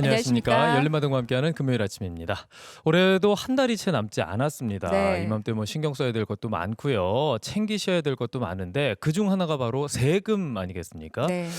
안녕하십니까. 열린마당과 함께하는 금요일 아침입니다. 올해도 한 달이 채 남지 않았습니다. 네. 이맘때 뭐 신경 써야 될 것도 많고요. 챙기셔야 될 것도 많은데 그중 하나가 바로 세금 아니겠습니까? 네.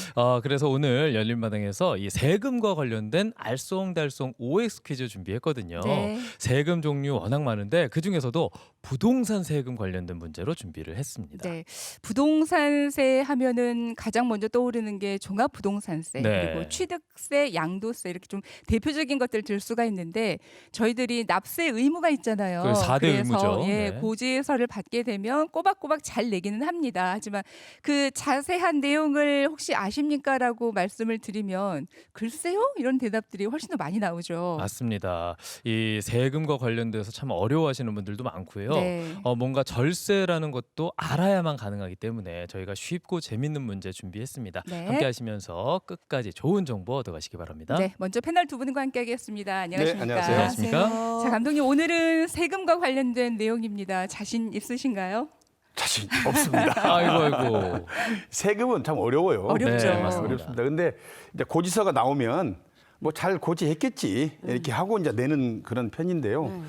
그래서 오늘 열린마당에서 이 세금과 관련된 알쏭달쏭 OX 퀴즈 준비했거든요. 네. 세금 종류 워낙 많은데 그중에서도 부동산 세금 관련된 문제로 준비를 했습니다. 네. 부동산세 하면은 가장 먼저 떠오르는 게 종합부동산세, 네. 그리고 취득세, 양도세 이렇게 좀 대표적인 것들 들 수가 있는데 저희들이 납세 의무가 있잖아요. 그 4대 그래서 의무죠. 예, 네. 고지서를 받게 되면 꼬박꼬박 잘 내기는 합니다. 하지만 그 자세한 내용을 혹시 아십니까라고 말씀을 드리면 글쎄요 이런 대답들이 훨씬 더 많이 나오죠. 맞습니다. 이 세금과 관련돼서 참 어려워하시는 분들도 많고요. 네. 뭔가 절세라는 것도 알아야만 가능하기 때문에 저희가 쉽고 재밌는 문제 준비했습니다. 네. 함께 하시면서 끝까지 좋은 정보 얻어가시기 바랍니다. 네, 먼저 패널 두 분과 함께하겠습니다. 안녕하십니까? 안녕하세요. 안녕하십니까? 자, 감독님 오늘은 세금과 관련된 내용입니다. 자신 있으신가요? 자신 없습니다. 아이고. 세금은 참 어려워요. 어렵죠. 네, 맞습니다. 어렵습니다. 근데 이제 고지서가 나오면 뭐 잘 고지했겠지 이렇게 하고 이제 내는 그런 편인데요.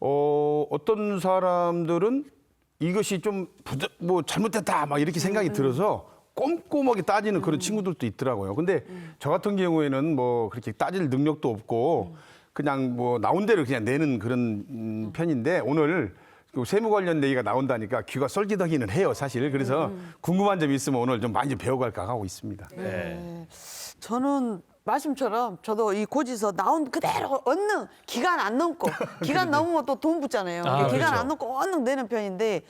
어떤 사람들은 이것이 좀 뭐 잘못됐다 막 이렇게 생각이 들어서 꼼꼼하게 따지는 그런 친구들도 있더라고요. 근데 저 같은 경우에는 뭐 그렇게 따질 능력도 없고 그냥 뭐 나온 대로 그냥 내는 그런 편인데 오늘 그 세무 관련 얘기가 나온다니까 귀가 쏠깃하기는 해요, 사실. 그래서 궁금한 점이 있으면 오늘 좀 많이 배워갈까 하고 있습니다. 네. 저는 말씀처럼 저도 이 고지서 나온 그대로 얻는 기간 안 넘고 기간 넘으면 또 돈 붙잖아요. 아, 기간 그렇죠. 안 넘고 얼른 내는 편인데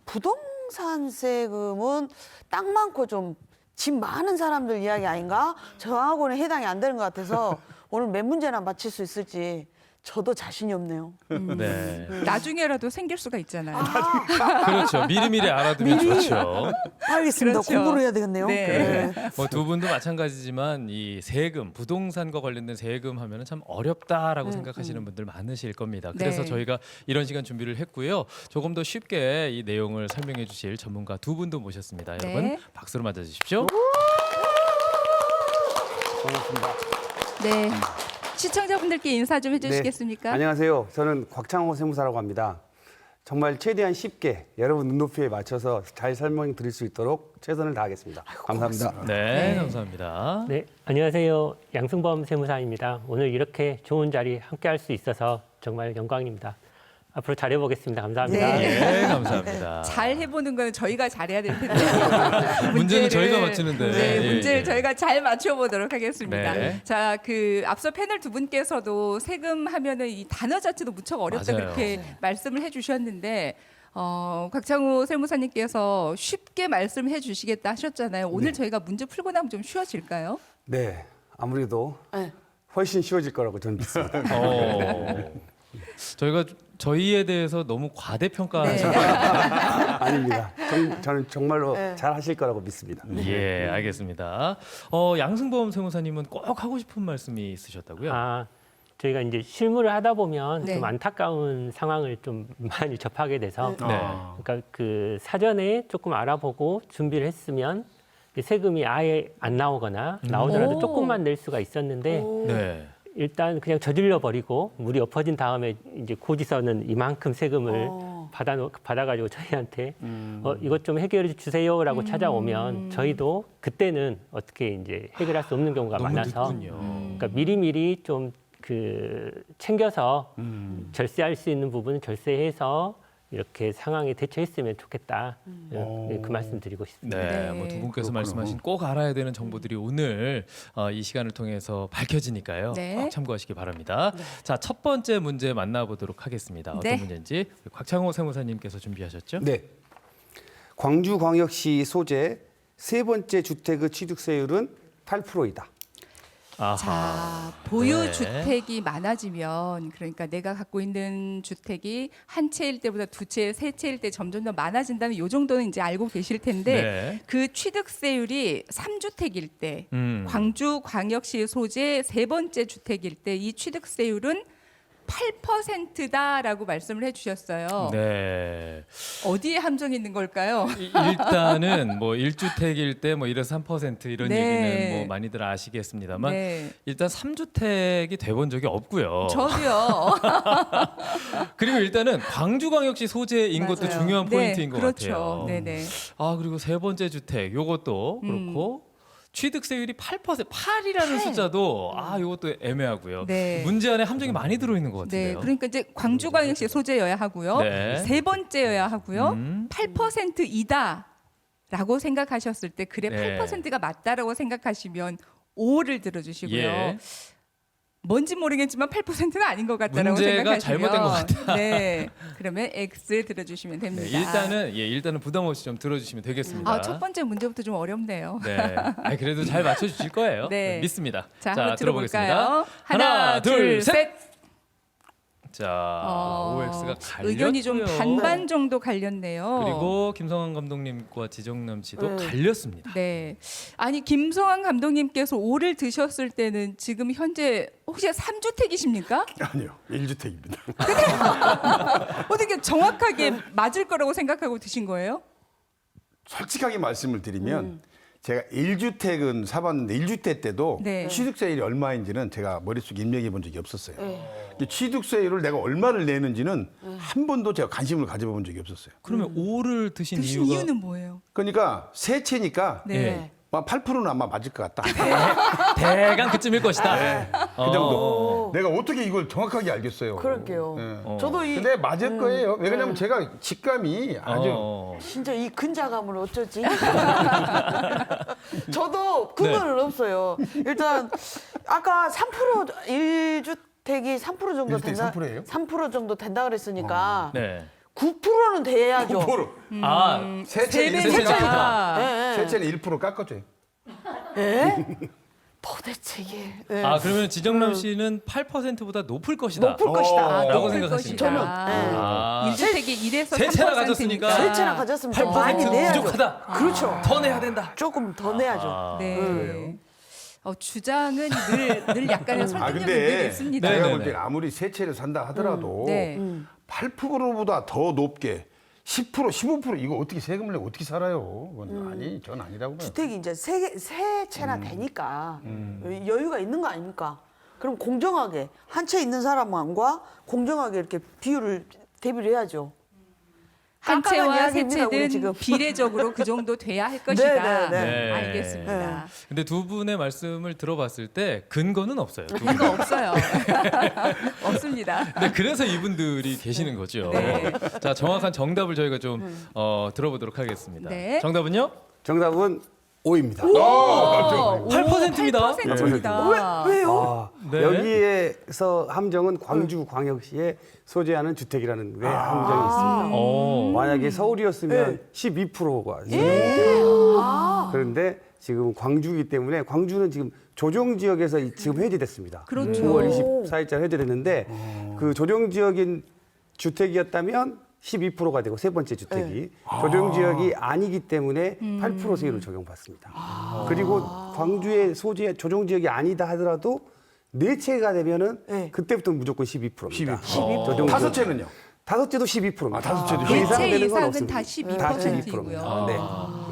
부동산 세금은 땅 많고 좀 집 많은 사람들 이야기 아닌가? 저하고는 해당이 안 되는 것 같아서 오늘 몇 문제나 맞힐 수 있을지 저도 자신이 없네요. 네. 나중에라도 생길 수가 있잖아요. 그렇죠. 미리미리 알아두면 미리. 좋죠. 알겠습니다. 그렇죠. 공부를 해야 되겠네요. 네. 뭐 두 분도 마찬가지지만 이 세금, 부동산과 관련된 세금 하면은 참 어렵다라고 생각하시는 분들 많으실 겁니다. 그래서 네. 저희가 이런 시간 준비를 했고요. 조금 더 쉽게 이 내용을 설명해 주실 전문가 두 분도 모셨습니다. 네. 여러분 박수로 맞아 주십시오. 고맙습니다. 네. 시청자분들께 인사 좀 해주시겠습니까? 네. 안녕하세요. 저는 곽창호 세무사라고 합니다. 정말 최대한 쉽게 여러분 눈높이에 맞춰서 잘 설명드릴 수 있도록 최선을 다하겠습니다. 감사합니다. 네, 네. 감사합니다. 네, 안녕하세요. 양승범 세무사입니다. 오늘 이렇게 좋은 자리 함께 할 수 있어서 정말 영광입니다. 앞으로 잘해보겠습니다. 감사합니다. 네. 네, 감사합니다. 잘 해보는 건 저희가 잘해야 될 텐데. 문제는 저희가 맞추는데. 네, 예, 문제를 예. 저희가 잘 맞춰보도록 하겠습니다. 네. 자, 그 앞서 패널 두 분께서도 세금 하면은 이 단어 자체도 무척 어렵다 맞아요. 그렇게 말씀을 해주셨는데. 곽창우 세무사님께서 쉽게 말씀해 주시겠다 하셨잖아요. 오늘 저희가 문제 풀고 나면 좀 쉬워질까요? 네, 아무래도 네. 훨씬 쉬워질 거라고 저는 믿습니다. 저희가 저희에 대해서 너무 과대평가하는 네. 아닙니다. 저는 정말로 잘 하실 거라고 믿습니다. 예, 알겠습니다. 양승범 세무사님은 꼭 하고 싶은 말씀이 있으셨다고요? 저희가 이제 실무를 하다 보면 네. 좀 안타까운 상황을 좀 많이 접하게 돼서 네. 그러니까 그 사전에 조금 알아보고 준비를 했으면 세금이 아예 안 나오거나 나오더라도 오. 조금만 낼 수가 있었는데 네. 일단 그냥 저질러 버리고 물이 엎어진 다음에 이제 고지서는 이만큼 세금을 받아가지고 저희한테 이것 좀 해결해 주세요라고 찾아오면 저희도 그때는 어떻게 이제 해결할 수 없는 경우가 너무 많아서 늦군요. 그러니까 미리미리 좀 챙겨서 절세할 수 있는 부분은 절세해서 이렇게 상황에 대처했으면 좋겠다. 그 말씀 드리고 싶습니다. 네, 네. 뭐 두 분께서 말씀하신 꼭 알아야 되는 정보들이 오늘 이 시간을 통해서 밝혀지니까요. 네. 꼭 참고하시기 바랍니다. 자, 첫 번째 문제 만나보도록 하겠습니다. 어떤 네. 문제인지 곽창호 세무사님께서 준비하셨죠? 네, 광주광역시 소재 세 번째 주택의 취득세율은 8%이다. 아하. 자, 보유 네. 주택이 많아지면 그러니까 내가 갖고 있는 주택이 한 채일 때보다 두 채, 세 채일 때 점점 더 많아진다는 요 정도는 이제 알고 계실 텐데 네. 그 취득세율이 3주택일 때 광주 광역시 소재 세 번째 주택일 때 이 취득세율은 8%다라고 말씀을 해주셨어요. 네. 어디에 함정이 있는 걸까요? 일단은 뭐 1주택일 때 뭐 1에서 3% 이런 네. 얘기는 뭐 많이들 아시겠습니다만 네. 일단 3주택이 돼본 적이 없고요. 저도요. 그리고 일단은 광주광역시 소재인 것도 맞아요. 중요한 네, 포인트인 것 그렇죠. 같아요. 네네. 아 그리고 세 번째 주택 요것도 그렇고 취득세율이 8%, 8이라는 숫자도 요것도 애매하고요. 네. 문제 안에 함정이 많이 들어있는 것 네, 같은데요. 그러니까 이제 광주광역시 소재여야 하고요. 네. 세 번째여야 하고요. 음. 8%이다라고 생각하셨을 때 그래 네. 8%가 맞다라고 생각하시면 5를 들어주시고요. 예. 뭔지 모르겠지만 8%는 아닌 것 같다라고 문제가 생각하시면 잘못된 것 같다. 네, 그러면 X 들어주시면 네, 됩니다. 일단은 부담 없이 좀 들어주시면 되겠습니다. 첫 번째 문제부터 좀 어렵네요. 네, 그래도 잘 맞춰주실 거예요. 네. 믿습니다. 자, 한번 들어보겠습니다. 들어볼까요? 하나, 둘, 셋. 자, 어, OX가 갈렸고요. 의견이 좀 반반 정도 갈렸네요. 그리고 김성환 감독님과 지정남 씨도 갈렸습니다. 네. 아니 김성환 감독님께서 5를 드셨을 때는 지금 현재 혹시 3주택이십니까? 아니요, 1주택입니다. 어떻게 정확하게 맞을 거라고 생각하고 드신 거예요? 솔직하게 말씀을 드리면 제가 1주택은 사봤는데 1주택 때도 네. 취득세율이 얼마인지는 제가 머릿속에 입력해 본 적이 없었어요. 근데 취득세율을 내가 얼마를 내는지는 한 번도 제가 관심을 가져본 적이 없었어요. 그러면 5를 드신 드신 이유가 이유는 뭐예요? 그러니까 세 채니까 네. 8%는 아마 맞을 것 같다. 대강 그쯤일 것이다. 그 정도. 내가 어떻게 이걸 정확하게 알겠어요. 그럴게요. 예. 저도 이 근데 맞을 거예요. 왜냐면 제가 직감이 아주 진짜 이 근자감을 어쩌지? 저도 그거는 없어요. 일단 아까 3% 1주택이 3% 정도 1주택이 된다. 3%예요? 3% 정도 된다 그랬으니까 네. 9%는 돼야죠. 9%. 세 채는 세 1%. 배니까. 예, 세 채는 1% 깎아줘요. 예? 도대체 이게 예. 그러면 지정남 씨는 8%보다 높을 것이다. 높을 것이다. 라고 높을 생각하십니까? 것이다. 아. 1주택이 1에서 3%니까 세 채나 가졌으니까 세 채나 가졌으면 더 많이 8% 내야죠. 부족하다. 그렇죠. 더 내야 된다. 조금 더 내야죠. 네. 주장은 늘 약간의 설득력 근데 문제가 있습니다. 네, 제가 네, 볼 네. 때 아무리 세 채를 산다 하더라도 네. 8%보다 더 높게 10%, 15% 이거 어떻게 세금을 내고 어떻게 살아요? 그건 전 아니라고 봐요. 주택이 이제 세 채나 되니까 여유가 있는 거 아닙니까? 그럼 공정하게 한 채 있는 사람과 공정하게 이렇게 비율을 대비를 해야죠. 한 채와 세 이야기입니다, 우리 채는 지금. 비례적으로 그 정도 돼야 할 것이다. 네. 알겠습니다. 근데 두 분의 말씀을 들어봤을 때 근거는 없어요. 두 분. 이거 없어요. 없습니다. 네, 그래서 이분들이 계시는 거죠. 네. 자, 정확한 정답을 저희가 좀 들어보도록 하겠습니다. 네. 정답은요? 정답은 5입니다. 8%입니다. 8%입니다. 왜요? 네. 여기에서 함정은 광주광역시에 소재하는 주택이라는 게 함정이 있습니다. 어. 만약에 서울이었으면 12%가 그런데 지금 광주이기 때문에 광주는 지금 조정지역에서 지금 해제됐습니다. 그렇죠. 9월 24일자 해제됐는데 그 조정지역인 주택이었다면 12%가 되고 세 번째 주택이 조정지역이 아니기 때문에 8% 세율을 적용받습니다. 그리고 광주의 소재 조정지역이 아니다 하더라도 네 채가 되면은 네. 그때부터 무조건 12%입니다. 12%. 조정지역. 다섯 채는요? 다섯 채도 12%입니다. 다섯 채도 그 이상 1채 되는 건 이상은 없습니다. 다 다 12%이고요. 12%입니다. 네.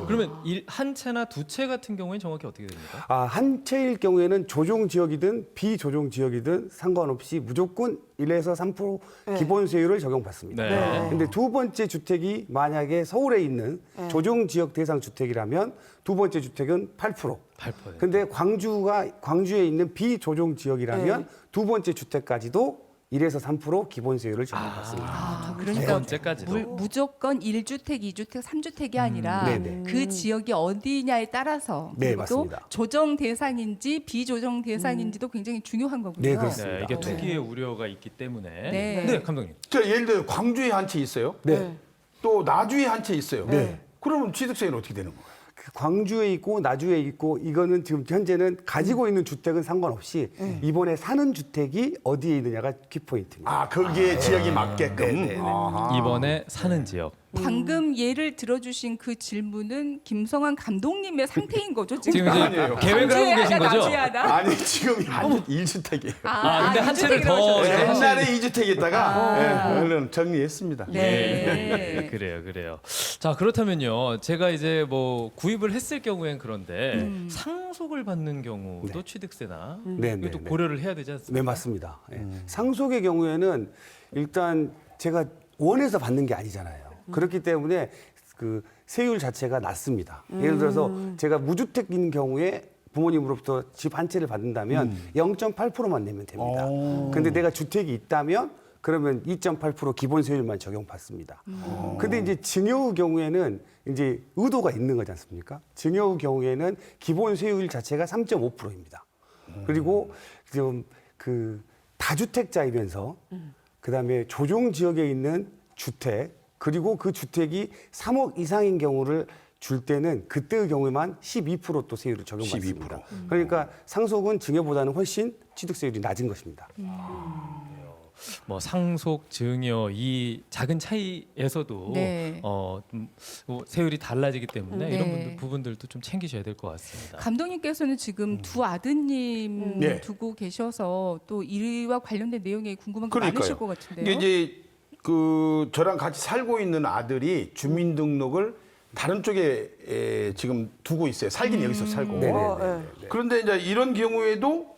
그러면 한 채나 두 채 같은 경우에는 정확히 어떻게 됩니까? 한 채일 경우에는 조정 지역이든 비조정 지역이든 상관없이 무조건 1에서 3% 기본 세율을 적용받습니다. 네. 근데 두 번째 주택이 만약에 서울에 있는 조정 지역 대상 주택이라면 두 번째 주택은 8%. 8%. 근데 광주에 있는 비조정 지역이라면 두 번째 주택까지도 1에서 3% 기본 세율을 적용받습니다. 두 그러니까 번째까지도. 무조건 1주택, 2주택, 3주택이 아니라 네네. 그 지역이 어디냐에 따라서 네, 그리고 또 맞습니다. 조정 대상인지 비조정 대상인지도 굉장히 중요한 거군요. 네, 그렇습니다. 네, 이게 투기의 우려가 있기 때문에. 네. 네, 감독님. 자, 예를 들어 광주에 한 채 있어요. 네. 또 나주에 한 채 있어요. 네. 그러면 취득세는 어떻게 되는 거예요? 그 광주에 있고 나주에 있고 이거는 지금 현재는 가지고 있는 주택은 상관없이 이번에 사는 주택이 어디에 있느냐가 키포인트입니다. 아, 거기에 지역이 맞게끔. 아하. 이번에 사는 지역. 방금 예를 들어주신 그 질문은 김성환 감독님의 상태인 거죠 지금? 지금 이제 아니에요. 계획을 하고 광주에 네, 계신 하나, 거죠? 나주에 하나? 아니, 지금 1주택이에요. 근데 한 채를 이주택이라고 더 하셨어요. 이제 옛날에 2주택에다가 얼른 정리했습니다. 네. 그래요. 자, 그렇다면요. 제가 이제 뭐 구입을 했을 경우엔 그런데 상속을 받는 경우도 취득세나 네, 이것도 네, 네. 고려를 해야 되지 않습니까? 네, 맞습니다. 예. 상속의 경우에는 일단 제가 원해서 받는 게 아니잖아요. 그렇기 때문에 그 세율 자체가 낮습니다. 예를 들어서 제가 무주택인 경우에 부모님으로부터 집 한 채를 받는다면 0.8%만 내면 됩니다. 근데 내가 주택이 있다면 그러면 2.8% 기본 세율만 적용받습니다. 근데 이제 증여의 경우에는 이제 의도가 있는 거지 않습니까? 증여의 경우에는 기본 세율 자체가 3.5%입니다. 그리고 좀 그 다주택자이면서 그다음에 조정 지역에 있는 주택 그리고 그 주택이 3억 이상인 경우를 줄 때는 그때의 경우에만 12%또 세율을 적용받습니다. 12%. 그러니까 상속은 증여보다는 훨씬 취득세율이 낮은 것입니다. 뭐 상속, 증여 이 작은 차이에서도 네. 뭐 세율이 달라지기 때문에 네. 이런 부분들도 좀 챙기셔야 될 것 같습니다. 감독님께서는 지금 두 아드님 네. 두고 계셔서 또 이와 관련된 내용이 궁금한 게 그러니까요. 많으실 것 같은데요. 이게 이제 그 저랑 같이 살고 있는 아들이 주민등록을 다른 쪽에 지금 두고 있어요. 살긴 여기서 살고. 그런데 이제 이런 경우에도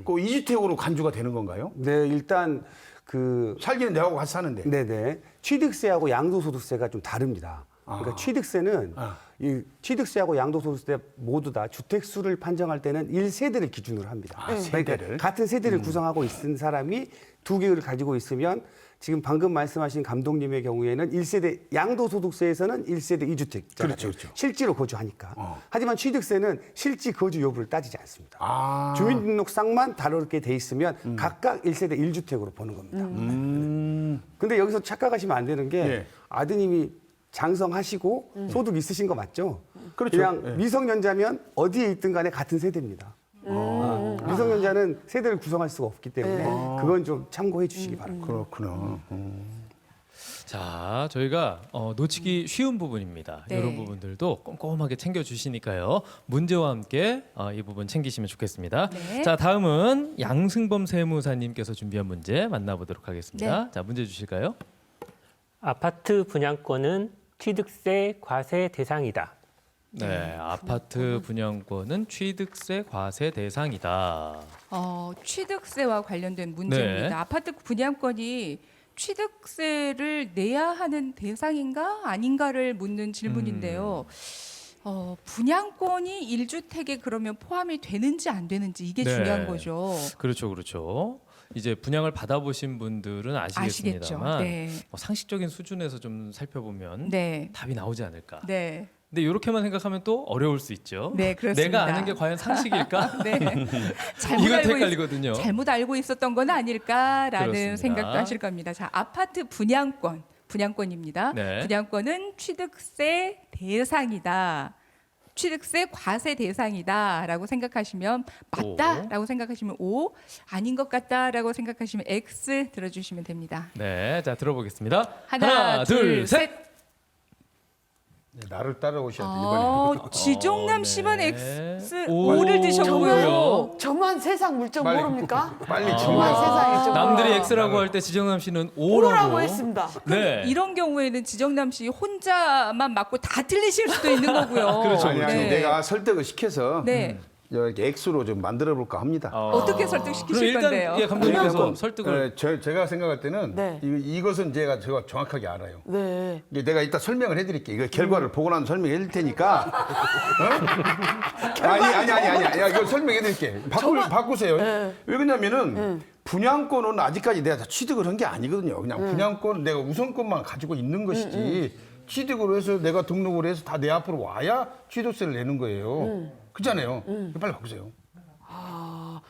그 이주택으로 간주가 되는 건가요? 네, 일단 그 살기는 내하고 같이 사는데. 네네. 취득세하고 양도소득세가 좀 다릅니다. 그러니까 취득세는 이 취득세하고 양도소득세 모두 다 주택수를 판정할 때는 1세대를 기준으로 합니다. 세대를? 그러니까 같은 세대를 구성하고 있는 사람이 두 개를 가지고 있으면 지금 방금 말씀하신 감독님의 경우에는 1세대 양도소득세에서는 1세대 2주택. 그렇죠, 그렇죠. 실제로 거주하니까. 하지만 취득세는 실지 거주 여부를 따지지 않습니다. 아. 주민등록상만 다르게 돼 있으면 각각 1세대 1주택으로 보는 겁니다. 근데 여기서 착각하시면 안 되는 게 예. 아드님이 장성하시고 소득 있으신 거 맞죠? 그렇죠. 그냥 예. 미성년자면 어디에 있든 간에 같은 세대입니다. 미성년자는 세대를 구성할 수가 없기 때문에 그건 좀 참고해 주시기 바랍니다. 그렇구나. 자, 저희가 놓치기 쉬운 부분입니다. 네. 이런 부분들도 꼼꼼하게 챙겨주시니까요. 문제와 함께 이 부분 챙기시면 좋겠습니다. 네. 자, 다음은 양승범 세무사님께서 준비한 문제 만나보도록 하겠습니다. 자, 문제 주실까요? 아파트 분양권은 취득세 과세 대상이다. 네, 아파트 분양권은 취득세 과세 대상이다. 취득세와 관련된 문제입니다. 네. 아파트 분양권이 취득세를 내야 하는 대상인가 아닌가를 묻는 질문인데요. 분양권이 1주택에 그러면 포함이 되는지 안 되는지 이게 네. 중요한 거죠. 그렇죠. 이제 분양을 받아보신 분들은 아시겠습니다만 네. 상식적인 수준에서 좀 살펴보면 네. 답이 나오지 않을까. 네. 근데 이렇게만 생각하면 또 어려울 수 있죠. 네, 그렇습니다. 내가 아는 게 과연 상식일까? 네. 잘못 이것도 알고 헷갈리거든요. 잘못 알고 있었던 건 아닐까라는 그렇습니다. 생각도 하실 겁니다. 자, 아파트 분양권입니다. 네. 분양권은 취득세 대상이다. 취득세 과세 대상이다라고 생각하시면 맞다라고 생각하시면 O, 아닌 것 같다라고 생각하시면 X 들어주시면 됩니다. 네, 자 들어보겠습니다. 하나, 둘, 셋. 네, 나를 따라오셔야 돼 이번에. 지종남 네. 씨만 X 오, O를 드셨고요. 저만 세상 물정 빨리. 모릅니까? 빨리 저만 정말. 세상에 좀 남들이 X라고 할 때 지정남 씨는 O라고. 오라고 했습니다. 네. 이런 경우에는 지정남 씨 혼자만 맞고 다 틀리실 수도 있는 거고요. 그렇죠, 아니, 네. 내가 설득을 시켜서 네. 이렇게 X로 좀 만들어 볼까 합니다. 어떻게 그럼 설득시키실 일단 건데요? 예, 감독님께서 왜냐하면, 설득을. 제가 생각할 때는 네. 이것은 제가 정확하게 알아요. 네. 이게 내가 이따 설명을 해드릴게요. 이거 결과를 보고 나서 설명해 드릴 테니까. 아니. 야, 이거 설명해 드릴게. 바꾸세요. 왜 그러냐면은 분양권은 아직까지 내가 다 취득을 한 게 아니거든요. 그냥 분양권은 내가 우선권만 가지고 있는 것이지 취득으로 해서 내가 등록을 해서 다 내 앞으로 와야 취득세를 내는 거예요. 그렇잖아요. 빨리 바꾸세요.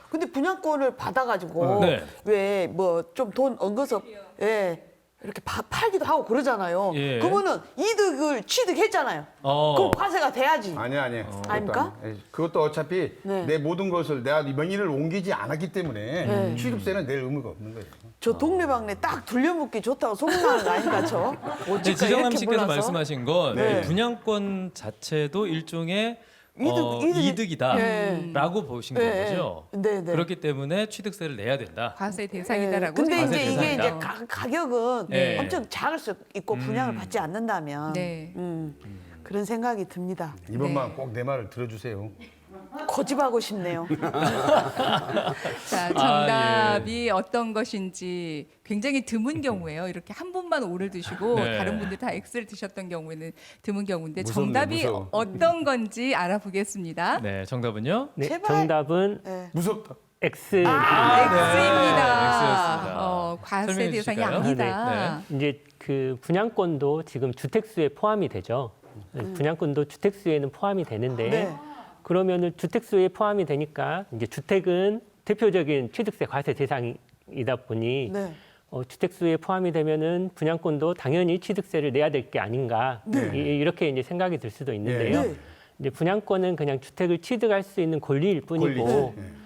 근데 분양권을 받아가지고 네. 왜 뭐 좀 돈 얹어서 예 이렇게 팔기도 하고 그러잖아요. 예. 그러면은 이득을 취득했잖아요. 그럼 과세가 돼야지. 아니야. 아닙니까? 그것도 어차피 네. 내 모든 것을 내가 명의를 옮기지 않았기 때문에 취득세는 낼 의무가 없는 거예요. 저 동네방네 딱 둘려붙기 좋다고 소문나는 거 아닌가 저? 네, 어찌까 지정남 이렇게 씨께서 몰라서? 말씀하신 건 네. 분양권 자체도 일종의 이득- 이득이다라고 보신 네. 거죠. 네. 그렇기 때문에 취득세를 내야 된다. 과세 대상이다라고. 근데 과세 이제 이게 대상이다. 이제 가격은 네. 엄청 작을 수 있고 분양을 받지 않는다면 네. 그런 생각이 듭니다. 이번만 꼭 내 말을 들어주세요. 고집하고 싶네요. 자, 정답이 어떤 것인지 굉장히 드문 경우예요. 이렇게 한 분만 O를 드시고 네. 다른 분들 다 X를 드셨던 경우에는 드문 경우인데 무섭네, 정답이 무서워. 어떤 건지 알아보겠습니다. 네, 정답은요? 네, 제발. 정답은 네. 무섭다. X. X입니다. X였습니다. 과세 설명해 대상이 주실까요? 아니다. 이제 그 분양권도 지금 주택수에 포함이 되죠. 분양권도 주택수에는 포함이 되는데 네. 그러면은 주택수에 포함이 되니까 이제 주택은 대표적인 취득세 과세 대상이다 보니 네. 주택수에 포함이 되면은 분양권도 당연히 취득세를 내야 될 게 아닌가 이렇게 이제 생각이 들 수도 있는데요. 네. 이제 분양권은 그냥 주택을 취득할 수 있는 권리일 뿐이고 권리지.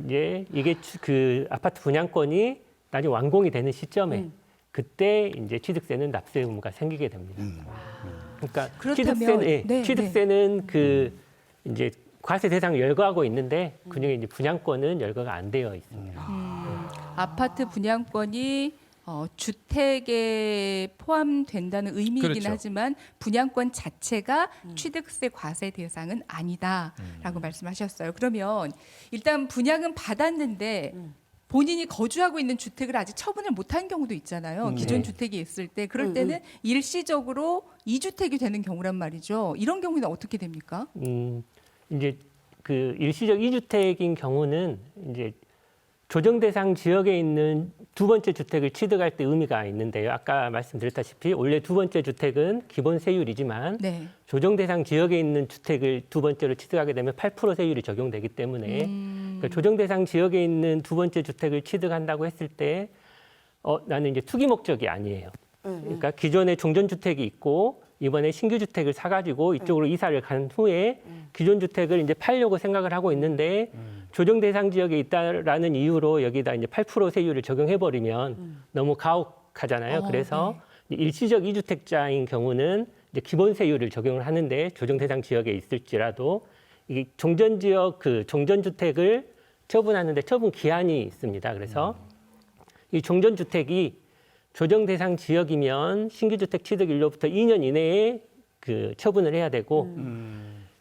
이제 이게 그 아파트 분양권이 나중에 완공이 되는 시점에 그때 이제 취득세는 납세 의무가 생기게 됩니다. 그러니까 그렇다면- 네, 취득세는 그 이제 과세 대상을 열거하고 있는데 그중에 이제 분양권은 열거가 안 되어 있습니다. 아파트 분양권이 주택에 포함된다는 의미이긴 그렇죠. 하지만 분양권 자체가 취득세 과세 대상은 아니다라고 말씀하셨어요. 그러면 일단 분양은 받았는데 본인이 거주하고 있는 주택을 아직 처분을 못한 경우도 있잖아요. 기존 주택이 있을 때 그럴 때는 일시적으로 2주택이 되는 경우란 말이죠. 이런 경우는 어떻게 됩니까? 이제 그 일시적 2주택인 경우는 이제 조정 대상 지역에 있는 두 번째 주택을 취득할 때 의미가 있는데요. 아까 말씀드렸다시피 원래 두 번째 주택은 기본 세율이지만 네. 조정 대상 지역에 있는 주택을 두 번째로 취득하게 되면 8% 세율이 적용되기 때문에 그러니까 조정 대상 지역에 있는 두 번째 주택을 취득한다고 했을 때 나는 이제 투기 목적이 아니에요. 그러니까 기존에 종전 주택이 있고 이번에 신규 주택을 사가지고 이쪽으로 이사를 간 후에 기존 주택을 이제 팔려고 생각을 하고 있는데 조정 대상 지역에 있다라는 이유로 여기다 이제 8% 세율을 적용해 버리면 너무 가혹하잖아요. 그래서 일시적 2주택자인 경우는 이제 기본 세율을 적용을 하는데 조정 대상 지역에 있을지라도 이게 종전 지역 그 종전 주택을 처분하는데 처분 기한이 있습니다. 그래서 이 종전 주택이 조정 대상 지역이면 신규 주택 취득일로부터 2년 이내에 그 처분을 해야 되고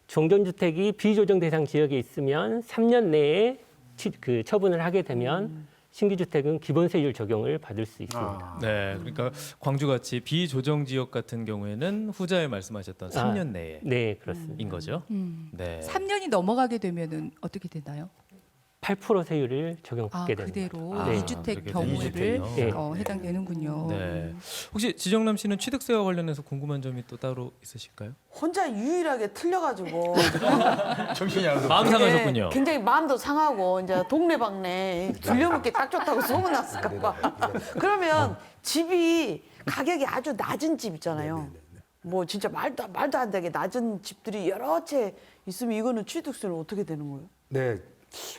종전 주택이 비조정 대상 지역에 있으면 3년 내에 그 처분을 하게 되면 신규 주택은 기본 세율 적용을 받을 수 있습니다. 네, 그러니까 광주같이 비조정 지역 같은 경우에는 후자에 말씀하셨던 3년 내에인 네, 그렇습니다. 거죠. 네. 3년이 넘어가게 되면은 어떻게 되나요? 8% 세율을 적용받게 됩니다. 그대로 네. 2주택 그렇게 경우를 이주택이요? 해당되는군요. 네. 혹시 지정남 씨는 취득세와 관련해서 궁금한 점이 또 따로 있으실까요? 혼자 유일하게 틀려가지고 정신이 안 마음 들어. 상하셨군요. 네, 굉장히 마음도 상하고 이제 동네방네 둘려먹기 딱 좋다고 소문났을까봐. 그러면 집이 가격이 아주 낮은 집 있잖아요. 뭐 진짜 말도 안 되게 낮은 집들이 여러 채 있으면 이거는 취득세는 어떻게 되는 거예요? 네.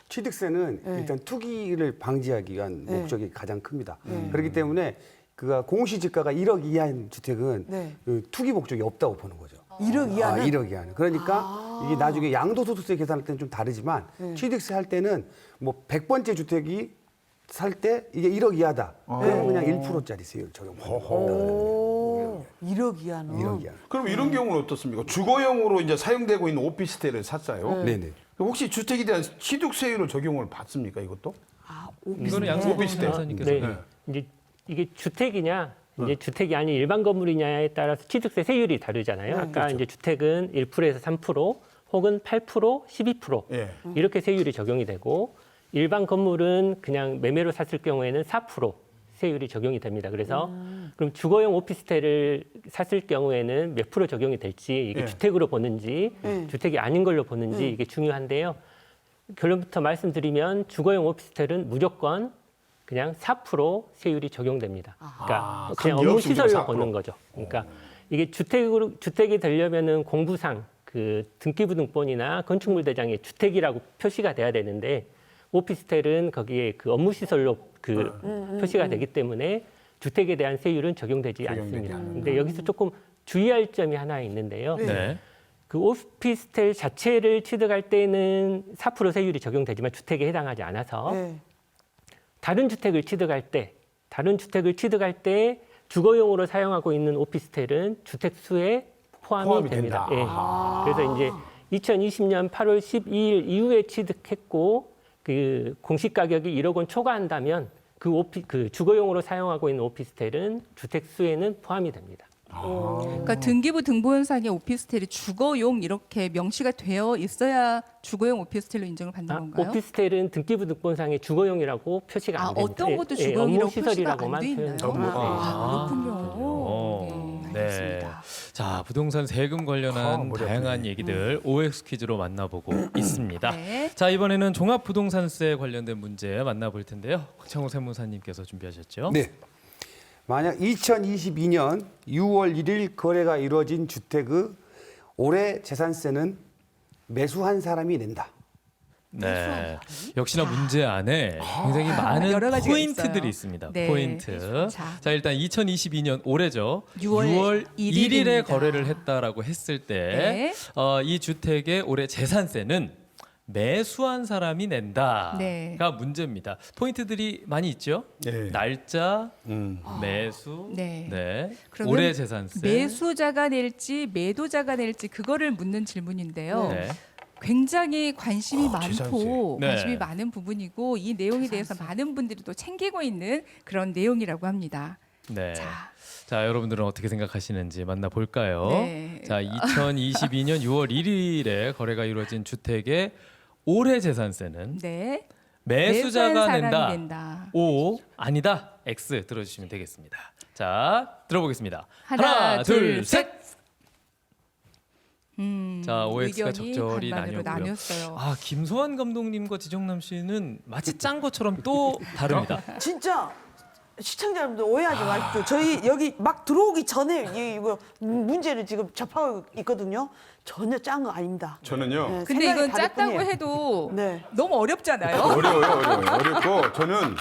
취득세는 네. 일단 투기를 방지하기 위한 네. 목적이 가장 큽니다. 그렇기 때문에 그가 공시지가가 1억 이하인 주택은 네. 그 투기 목적이 없다고 보는 거죠. 1억 이하는? 1억 이하는. 그러니까 이게 나중에 양도소득세 계산할 때는 좀 다르지만 취득세 할 때는 뭐 100번째 주택이 살 때 이게 1억 이하다. 그러면 그냥 1%짜리 세율 적용받는 겁니다. 오, 1억 이하는? 1억 이하. 그럼 이런 경우는 어떻습니까? 주거용으로 이제 사용되고 있는 오피스텔을 샀어요. 네네. 혹시 주택에 대한 취득세율을 적용을 받습니까? 이것도? 이거는 양승 변호사님께서 네. 이제 이게 주택이냐 이제 주택이 아닌 일반 건물이냐에 따라서 취득세 세율이 다르잖아요. 아까 이제 주택은 1%에서 3% 혹은 8%, 12% 예. 이렇게 세율이 적용이 되고 일반 건물은 그냥 매매로 샀을 경우에는 4% 세율이 적용이 됩니다. 그래서 그럼 주거용 오피스텔을 샀을 경우에는 몇 프로 적용이 될지 이게 예. 주택으로 보는지 주택이 아닌 걸로 보는지 이게 중요한데요. 결론부터 말씀드리면 주거용 오피스텔은 무조건 그냥 4% 세율이 적용됩니다. 그러니까 그냥 그럼 업무 역시 시설로 4%. 보는 거죠. 그러니까 이게 주택이 되려면은 공부상 그 등기부등본이나 건축물 대장에 주택이라고 표시가 돼야 되는데 오피스텔은 거기에 그 업무 시설로 그 표시가 되기 때문에 주택에 대한 세율은 적용되지 않습니다. 근데 여기서 조금 주의할 점이 하나 있는데요. 네. 그 오피스텔 자체를 취득할 때는 4% 세율이 적용되지만 주택에 해당하지 않아서 네. 다른 주택을 취득할 때 주거용으로 사용하고 있는 오피스텔은 주택 수에 포함이 됩니다. 된다. 예. 그래서 이제 2020년 8월 12일 이후에 취득했고 그 공시 가격이 1억 원 초과한다면 그 주거용으로 사용하고 있는 오피스텔은 주택 수에는 포함이 됩니다. 그러니까 등기부 등본상의 오피스텔이 주거용 이렇게 명시가 되어 있어야 주거용 오피스텔로 인정을 받는 건가요? 오피스텔은 등기부등본상에 주거용이라고 표시가 안 됩니다. 어떤 것도 예, 주거용이라고 업무 표시가 시설이라고만 안 돼 있나요? 표현합니다. 그렇군요. 네, 네. 알겠습니다. 자, 부동산 세금 관련한 어렵네. 다양한 얘기들 OX 퀴즈로 만나보고 있습니다. 네. 자, 이번에는 종합부동산세 관련된 문제 만나볼 텐데요. 박창호 세무사님께서 준비하셨죠? 네. 만약 2022년 6월 1일 거래가 이루어진 주택의 올해 재산세는 매수한 사람이 낸다. 네. 역시나 문제 안에 굉장히 많은 여러 가지가 포인트들이 있어요. 있습니다. 네. 포인트. 자. 자, 일단 2022년 올해죠. 6월 6월 1일에 일일입니다. 거래를 했다라고 했을 때 네. 이 주택의 올해 재산세는 매수한 사람이 낸다가 네. 문제입니다. 포인트들이 많이 있죠. 네. 날짜, 매수, 네. 그러면 올해 재산세. 매수자가 낼지 매도자가 낼지 그거를 묻는 질문인데요. 네. 굉장히 관심이 재산세. 많고 네. 관심이 많은 부분이고 이 내용에 대해서 많은 분들이 또 챙기고 있는 그런 내용이라고 합니다. 네. 자. 자, 여러분들은 어떻게 생각하시는지 만나볼까요? 네. 자, 2022년 6월 1일에 거래가 이루어진 주택의 올해 재산세는 네. 매수자가 매수한 사람이 낸다. 낸다. O 아니다. X 들어주시면 되겠습니다. 자, 들어보겠습니다. 하나, 둘, 셋. 자, OX가 의견이 적절히 반반으로 나뉘었고요. 나뉘었어요. 아, 김소환 감독님과 지정남 씨는 마치 짠 것처럼 또 다릅니다. 진짜 시청자분들 오해하지 마십시오. 저희 여기 막 들어오기 전에 이거 문제를 지금 접하고 있거든요. 전혀 짠 거 아닙니다. 저는요. 네, 근데 생각이 이건 다를 짰다고 뿐이에요. 해도 네. 너무 어렵잖아요. 어렵고 저는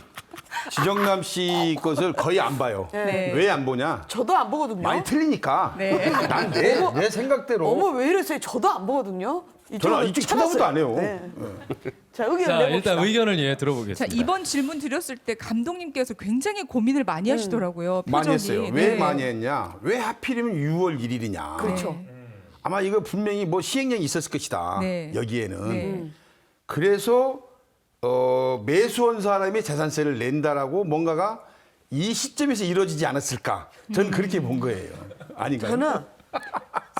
지정남 씨 것을 거의 안 봐요. 네. 왜 안 보냐? 저도 안 보거든요. 많이 틀리니까. 네. 난 내 생각대로. 어머 왜 이러세요? 저도 안 보거든요. 저는 이쪽 쳐다보도 안 해요. 네. 자 의견 자, 내봅시다. 일단 의견을 자, 들어보겠습니다. 이번 질문 드렸을 때 감독님께서 굉장히 고민을 많이 하시더라고요. 많이 표정이. 했어요. 네. 왜 많이 했냐? 왜 하필이면 6월 1일이냐? 그렇죠. 아마 이거 분명히 뭐 시행령이 있었을 것이다. 네. 여기에는. 네. 그래서 매수한 사람이 재산세를 낸다라고 뭔가가 이 시점에서 이루어지지 않았을까? 저는 그렇게 본 거예요. 아닌가요? 저는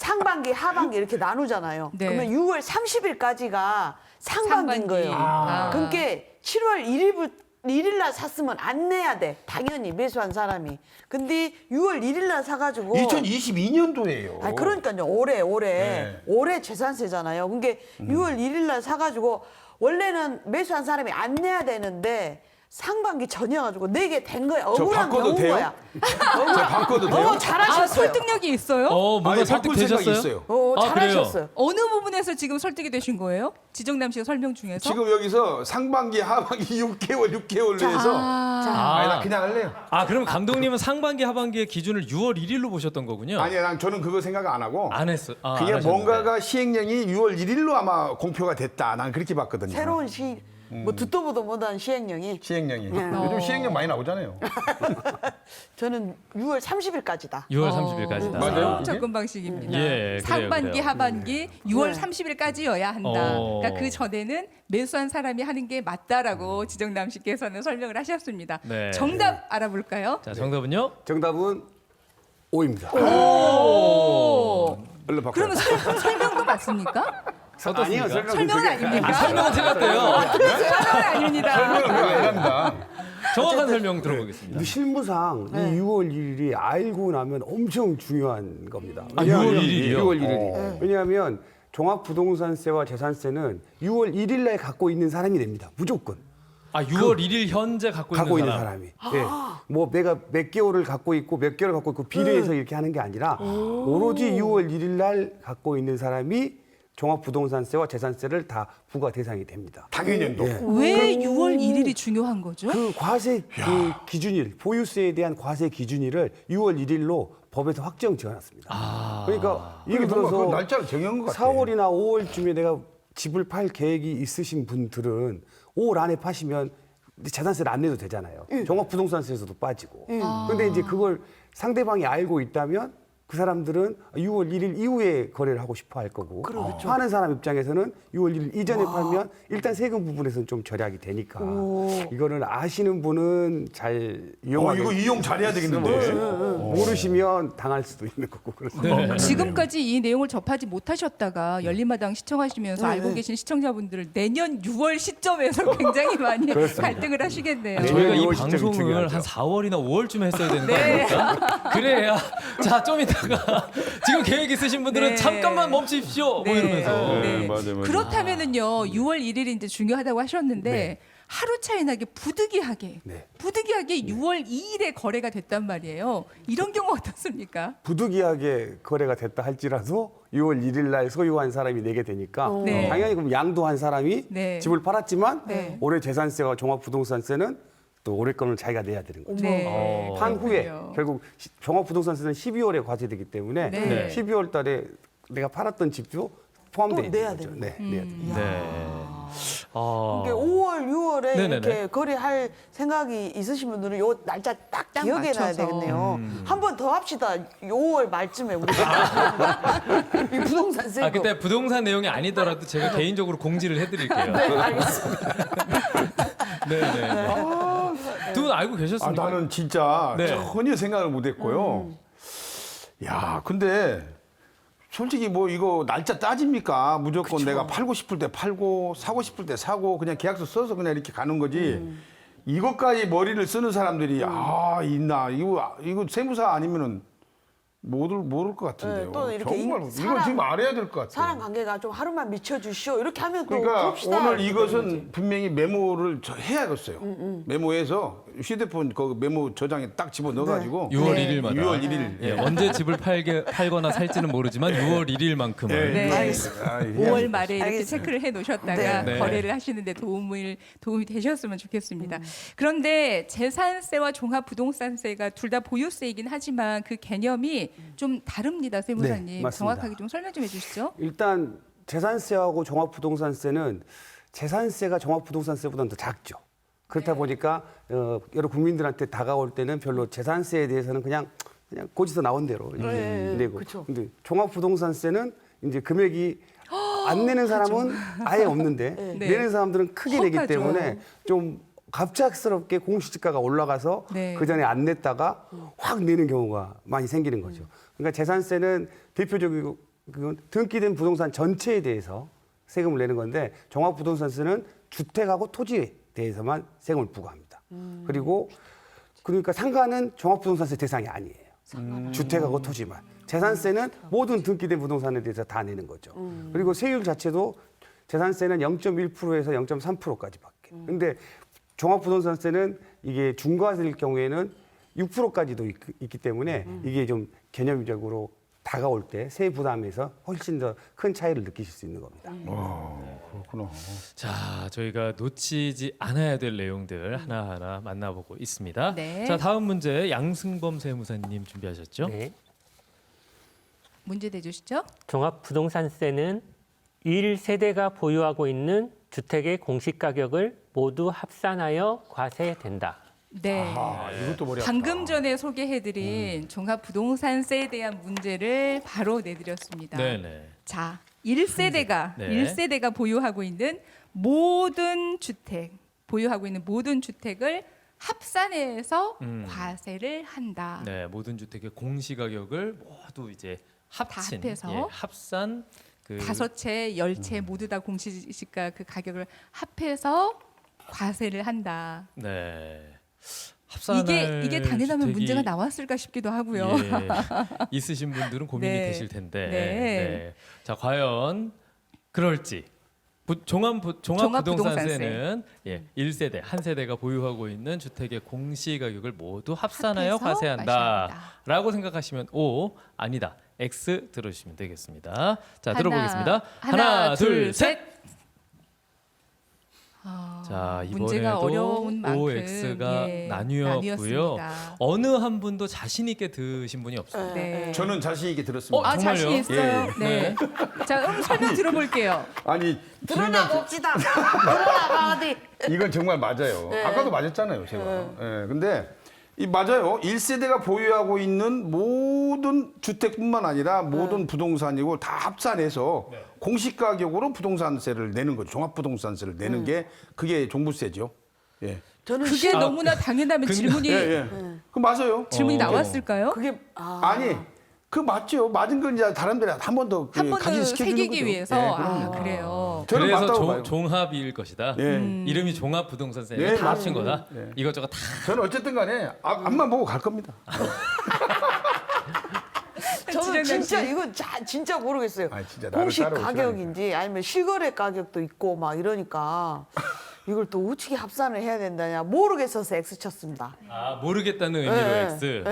상반기, 하반기 이렇게 나누잖아요. 네. 그러면 6월 30일까지가 상반기인 상반기. 거예요. 아. 그러니까 7월 1일 날 샀으면 안 내야 돼. 당연히 매수한 사람이. 근데 6월 1일 날 사가지고 2022년도예요. 아 그러니까요. 올해 네. 올해 재산세잖아요. 그러니까 6월 1일 날 사가지고 원래는 매수한 사람이 안 내야 되는데 상반기 전이어가지고 내게 된 거야. 억울한 바꿔도 경우인 돼요? 거야. 저 바꿔도 돼요? 너무 아, 잘하셨어요. 설득력이 있어요? 뭔가 아니, 설득 바꿀 생각이 되셨어요? 있어요. 아, 그래요? 잘하셨어요. 어느 부분에서 지금 설득이 되신 거예요? 지정남 씨가 설명 중에서? 지금 여기서 상반기, 하반기 6개월로 해서 아니 나 그냥 할래요. 아, 그럼 감독님은 상반기 하반기의 기준을 6월 1일로 보셨던 거군요. 아니 난 저는 그거 생각 안 하고 안 했어. 아, 안 그게 하셨는데. 뭔가가 시행령이 6월 1일로 아마 공표가 됐다. 난 그렇게 봤거든요. 새로운 뭐 듣도 보도 못한 시행령이 시행령이. 요즘 시행령 많이 나오잖아요. 저는 6월 30일까지다. 6월 30일까지다. 맞아요. 새로운 접근 방식입니다. 예, 그래요, 상반기, 그래요. 하반기 6월 네. 30일까지여야 한다. 어. 그러니까 그 전에는 매수한 사람이 하는 게 맞다라고 지정남 씨께서는 설명을 하셨습니다. 네. 정답 알아볼까요? 자, 정답은요? 정답은 O입니다. 오. 얼른 바꿔요. 그러면 설명도 맞습니까? 아니요, 설명은 아닙니까? 설명은 틀렸대요. 설명은 아닙니다. 정확한 설명 들어보겠습니다. 근데 실무상 이 6월 1일이 알고 나면 엄청 중요한 겁니다. 아, 6월 1일이요? 6월 1일이. 왜냐하면 종합부동산세와 재산세는 6월 1일 날 갖고 있는 사람이 냅니다. 무조건. 아 6월 1일 현재 갖고 있는 사람. 사람이. 예. 뭐 내가 몇 개월을 갖고 있고 몇 개월을 갖고 있고 비례해서 이렇게 하는 게 아니라 오로지 6월 1일 날 갖고 있는 사람이 종합부동산세와 재산세를 다 부과 대상이 됩니다. 당연연도. 예. 왜 6월 1일이 중요한 거죠? 그 과세 그 기준일, 보유세에 대한 과세 기준일을 6월 1일로 법에서 확정 지어놨습니다. 그러니까 예를 그 들어서 날짜를 정한 것 같아. 4월이나 5월쯤에 내가 집을 팔 계획이 있으신 분들은 5월 안에 파시면 재산세를 안 내도 되잖아요. 종합부동산세에서도 빠지고. 그런데 이제 그걸 상대방이 알고 있다면 그 사람들은 6월 1일 이후에 거래를 하고 싶어 할 거고 파는 사람 입장에서는 6월 1일 이전에 팔면 일단 세금 부분에서는 좀 절약이 되니까 이거는 아시는 분은 잘 이용하게 이거 이용 잘해야 되겠는데. 모르시면 당할 수도 있는 거고 그렇습니다. 지금까지 이 내용을 접하지 못하셨다가 열린마당 시청하시면서 알고 계신 시청자분들 내년 6월 시점에서 굉장히 많이 갈등을 하시겠네요. 저희가 이 6월 시점이 방송을 중요하죠. 한 4월이나 5월쯤에 했어야 되는 거 아닙니까? 그래야 자 좀 이따가 지금 계획 있으신 분들은 네. 잠깐만 멈추십시오. 뭐 이러면서. 네. 맞아요. 그렇다면은요 6월 1일이 이제 중요하다고 하셨는데 하루 차이 나게 부득이하게 네. 6월 2일에 거래가 됐단 말이에요. 이런 경우 어떻습니까? 부득이하게 거래가 됐다 할지라도 6월 1일 날 소유한 사람이 내게 되니까 네. 당연히 그럼 양도한 사람이 네. 집을 팔았지만 네. 올해 재산세와 종합부동산세는 또 올해 거는 자기가 내야 되는 거죠. 네. 판 후에 그렇군요. 결국 종합부동산세는 12월에 과세되기 때문에 네. 12월 달에 내가 팔았던 집도 포함되어 또 있는 내야 거죠. 되는 네, 내야 됩니다. 네. 이게 5월, 6월에 네네네. 이렇게 거래할 생각이 있으신 분들은 요 날짜 딱 딱 기억해놔야 맞춰서. 되겠네요. 한 번 더 합시다. 5월 말쯤에 우리 이 부동산 세금. 아 그때 부동산 내용이 아니더라도 제가 개인적으로 공지를 해드릴게요. 네, 알겠습니다. 네. 두 분 알고 계셨습니까? 나는 진짜 네. 전혀 생각을 못했고요. 야, 근데 솔직히 뭐 이거 날짜 따집니까? 무조건 내가 팔고 싶을 때 팔고 사고 싶을 때 사고 그냥 계약서 써서 그냥 이렇게 가는 거지. 이것까지 머리를 쓰는 사람들이 있나? 이거 세무사 아니면은 모를 것 같은데요. 네, 또 이렇게 정말 이건 사람- 지금 알아야 될 것 같아요. 사람 관계가 좀 하루만 미쳐주시오. 이렇게 하면 또 그러니까 그럽시다. 오늘 이렇게 이것은 되는 거지. 분명히 메모를 해야겠어요. 메모해서 휴대폰 그 메모 저장에 딱 집어 넣어가지고 6월 1일마다. 6월 1일. 예, 언제 집을 팔거나 살지는 모르지만 6월 1일만큼은 네. 알겠습니다. 5월 말에 이렇게 알겠습니다. 체크를 해 놓으셨다가 네. 거래를 하시는데 도움이 되셨으면 좋겠습니다. 그런데 재산세와 종합부동산세가 둘 다 보유세이긴 하지만 그 개념이 좀 다릅니다, 세무사님. 네, 맞습니다. 정확하게 좀 설명 좀 해주시죠. 일단 재산세하고 종합부동산세는 재산세가 종합부동산세보다는 더 작죠. 그렇다 보니까 여러 국민들한테 다가올 때는 별로 재산세에 대해서는 그냥 고지서 나온 대로 이렇게 내고. 그쵸. 근데 종합부동산세는 이제 금액이 안 내는 사람은 아예 없는데 네. 내는 사람들은 크게 내기 헉하죠. 때문에 좀 갑작스럽게 공시지가가 올라가서 네. 그 전에 안 냈다가 확 내는 경우가 많이 생기는 거죠. 그러니까 재산세는 대표적이고 그건 등기된 부동산 전체에 대해서 세금을 내는 건데 종합부동산세는 주택하고 토지에 대해서만 세금을 부과합니다. 그리고 그러니까 상가는 종합부동산세 대상이 아니에요. 주택하고 토지만. 재산세는 모든 등기된 부동산에 대해서 다 내는 거죠. 그리고 세율 자체도 재산세는 0.1%에서 0.3%까지 밖에. 근데 종합부동산세는 이게 중과세일 경우에는 6%까지도 있기 때문에 이게 좀 개념적으로 다가올 때 세 부담에서 훨씬 더 큰 차이를 느끼실 수 있는 겁니다. 그렇구나. 자, 저희가 놓치지 않아야 될 내용들 하나하나 만나보고 있습니다. 네. 자, 다음 문제 양승범 세무사님 준비하셨죠? 네. 문제 내주시죠. 종합부동산세는 1세대가 보유하고 있는 주택의 공시가격을 모두 합산하여 과세된다. 네. 이것도 머리 아프다. 방금 전에 소개해드린 종합부동산세에 대한 문제를 바로 내드렸습니다. 네네. 자, 1세대가 네. 1세대가 보유하고 있는 모든 주택을 합산해서 과세를 한다. 네, 모든 주택의 공시가격을 모두 이제 합친, 합해서? 예, 합산 그 5채, 10채 모두 다 공시지가 그 가격을 합해서 과세를 한다. 네. 합산할 이게 단해라면 주택이- 문제가 나왔을까 싶기도 하고요. 예, 있으신 분들은 고민이 네. 되실 텐데. 네. 네. 자, 과연 그럴지 종합부동산세는 1세대, 한 세대가 보유하고 있는 주택의 공시가격을 모두 합산하여 합해서 과세한다라고 생각하시면 O, 아니다, X 들어주시면 되겠습니다. 자, 들어보겠습니다. 하나, 둘, 셋. 셋. 자, 문제가 이번에도 어려운 만큼 OX가 나뉘었고요. 나뉘었습니다. 어느 한 분도 자신 있게 드신 분이 없습니다. 네. 저는 자신 있게 들었습니다. 정말요? 자신 있어요. 예. 네. 자, 그럼 설명 들어볼게요. 아니 드러나 김인남 봅시다. 드러나가 어디? 이건 정말 맞아요. 아까도 맞았잖아요, 제가. 예, 근데 이 맞아요. 1세대가 보유하고 있는 모든 주택뿐만 아니라 모든 부동산이고 다 합산해서 공시가격으로 부동산세를 내는 거죠. 종합부동산세를 내는 게 그게 종부세죠. 예. 저는 그게 너무나 당연하면 질문이 그 맞아요. 질문이 나왔을까요? 그게 아니, 그 맞죠. 맞은 건 이제 다른 데랑 한 번 더 한 번 더 각인시켜주는 새기기 거죠. 위해서 예, 아, 그래요. 저는 그래서 맞다고 봐요. 종합일 것이다. 예. 이름이 종합부동산세 예, 다 합친 맞습니다. 거다. 예. 이것저것 다. 저는 어쨌든 간에 앞만 보고 갈 겁니다. 저는 지정량 진짜 씨. 이거 진짜 모르겠어요. 아, 진짜 나를 공시 따라오시라니까. 가격인지 아니면 실거래 가격도 있고 막 이러니까 이걸 또 어떻게 합산을 해야 된다냐 모르겠어서 X 쳤습니다. 아, 모르겠다는 의미로 X.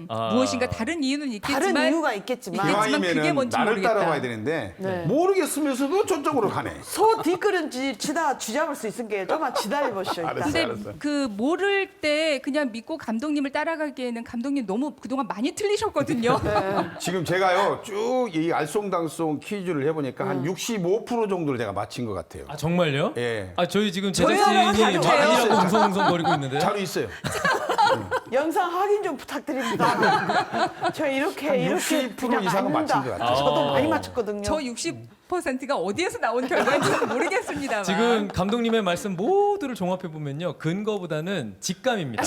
아. 무엇인가 다른 이유는 있겠지만 다른 이유가 있겠지만 있겠지만 그게 뭔지 나를 모르겠다. 따라와야 되는데 네. 모르겠으면서도 저쪽으로 가네. 소 뒷걸음 치다 쥐잡을 수 있은 게 좀만 기다려보시오. 일단. 알았어요. 근데 알았어. 그 모를 때 그냥 믿고 감독님을 따라가기에는 감독님 너무 그동안 많이 틀리셨거든요. 지금 제가요 쭉 이 알쏭달쏭 퀴즈를 해보니까 한 65% 정도를 제가 맞힌 것 같아요. 아, 정말요? 예. 아, 저희 지금 저희 제작진이 하나 가져가요. 아니라고 웅성웅성거리고 있는데요. 자료 있어요. 영상 확인 좀 부탁드립니다. 저 이렇게 60% 그냥 이상은 맞힌 맞는다. 것 같아요. 저도 많이 맞췄거든요. 저 60%가 어디에서 나온 결과인지는 모르겠습니다만. 지금 감독님의 말씀 모두를 종합해 보면요 근거보다는 직감입니다.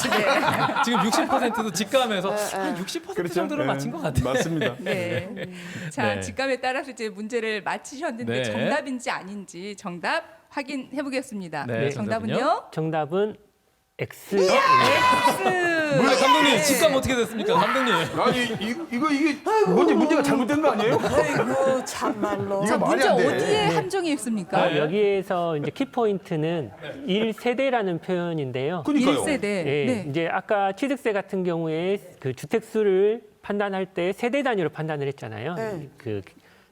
지금 60%도 직감에서 한 60% 정도를 맞힌 것 같아요. 맞습니다. 네. 자, 네. 직감에 따라서 이제 문제를 맞히셨는데 네. 정답인지 아닌지 정답 확인해 보겠습니다. 네, 정답은요? 정답은 X. X. 아, 감독님 직감 어떻게 됐습니까, 감독님? 아니 이게 뭔지 문제가 잘못된 거 아니에요? 아이고 참말로. 이거 말이 문제 안 돼. 어디에 함정이 있습니까? 여기에서 이제 키포인트는 1세대라는 표현인데요. 그러니까요. 1세대. 예, 네. 이제 아까 취득세 같은 경우에 그 주택 수를 판단할 때 세대 단위로 판단을 했잖아요. 네. 그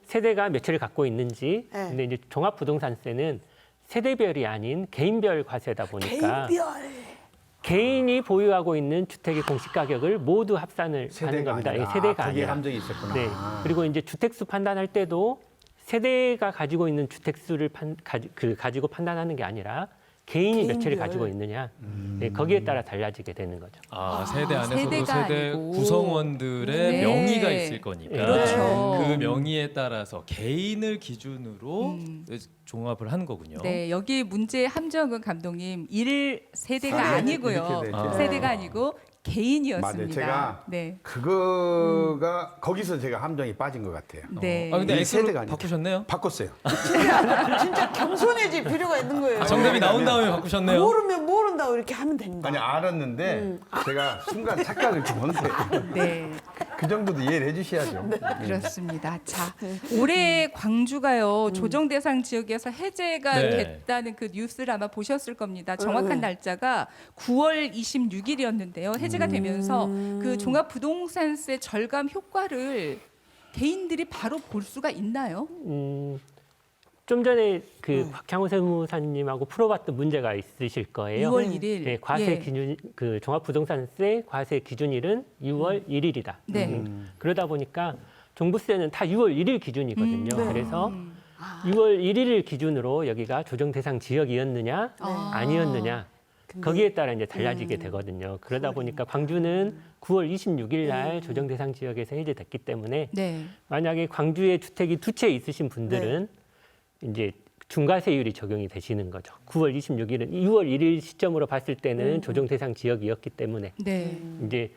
세대가 몇 채를 갖고 있는지. 네. 근데 이제 종합부동산세는 세대별이 아닌 개인별 과세다 보니까 개인이 보유하고 있는 주택의 공시가격을 모두 합산을 하는 겁니다. 이게 세대가 그게 아니라. 함정이 있었구나. 네. 그리고 이제 주택수 판단할 때도 세대가 가지고 있는 주택수를 가지고 판단하는 게 아니라 개인이 몇 채를 개인별. 가지고 있느냐. 네, 거기에 따라 달라지게 되는 거죠. 아, 세대 안에서도 세대가 세대 아니고. 구성원들의 네. 명의가 있을 거니까 그렇죠. 그 명의에 따라서 개인을 기준으로 종합을 하는 거군요. 네, 여기 문제의 함정은 감독님 1세대가 아니고요. 이렇게 되죠. 세대가 아니고 개인이었습니다. 맞아요. 제가 네. 그거가 거기서 제가 함정이 빠진 것 같아요. 네. 아, 근데 이 X로 세대가 아니죠. 바꾸셨네요? 바꿨어요. 진짜 겸손해질 필요가 있는 거예요. 아, 정답이 나온 다음에 바꾸셨네요. 모르면 모른다고 이렇게 하면 된다. 아니 알았는데 제가 순간 착각을 좀 한 거예요. 네. 그 정도도 이해를 해주셔야죠. 그렇습니다. 자, 올해 광주가요 조정 대상 지역에서 해제가 네. 됐다는 그 뉴스를 아마 보셨을 겁니다. 정확한 날짜가 9월 26일이었는데요. 해제가 되면서 그 종합 부동산세 절감 효과를 개인들이 바로 볼 수가 있나요? 좀 전에 그 박향호 세무사님하고 풀어봤던 문제가 있으실 거예요. 6월 1일. 네, 과세 예. 기준 그 종합부동산세 과세 기준일은 6월 1일이다. 네. 그러다 보니까 종부세는 다 6월 1일 기준이거든요. 네. 그래서 6월 1일을 기준으로 여기가 조정 대상 지역이었느냐 아니었느냐 거기에 따라 이제 달라지게 되거든요. 그러다 보니까 광주는 9월 26일 날 조정 대상 지역에서 해제됐기 때문에 네. 만약에 광주에 주택이 2채 있으신 분들은 이제 중과세율이 적용이 되시는 거죠. 9월 26일은 6월 1일 시점으로 봤을 때는 조정 대상 지역이었기 때문에 네. 이제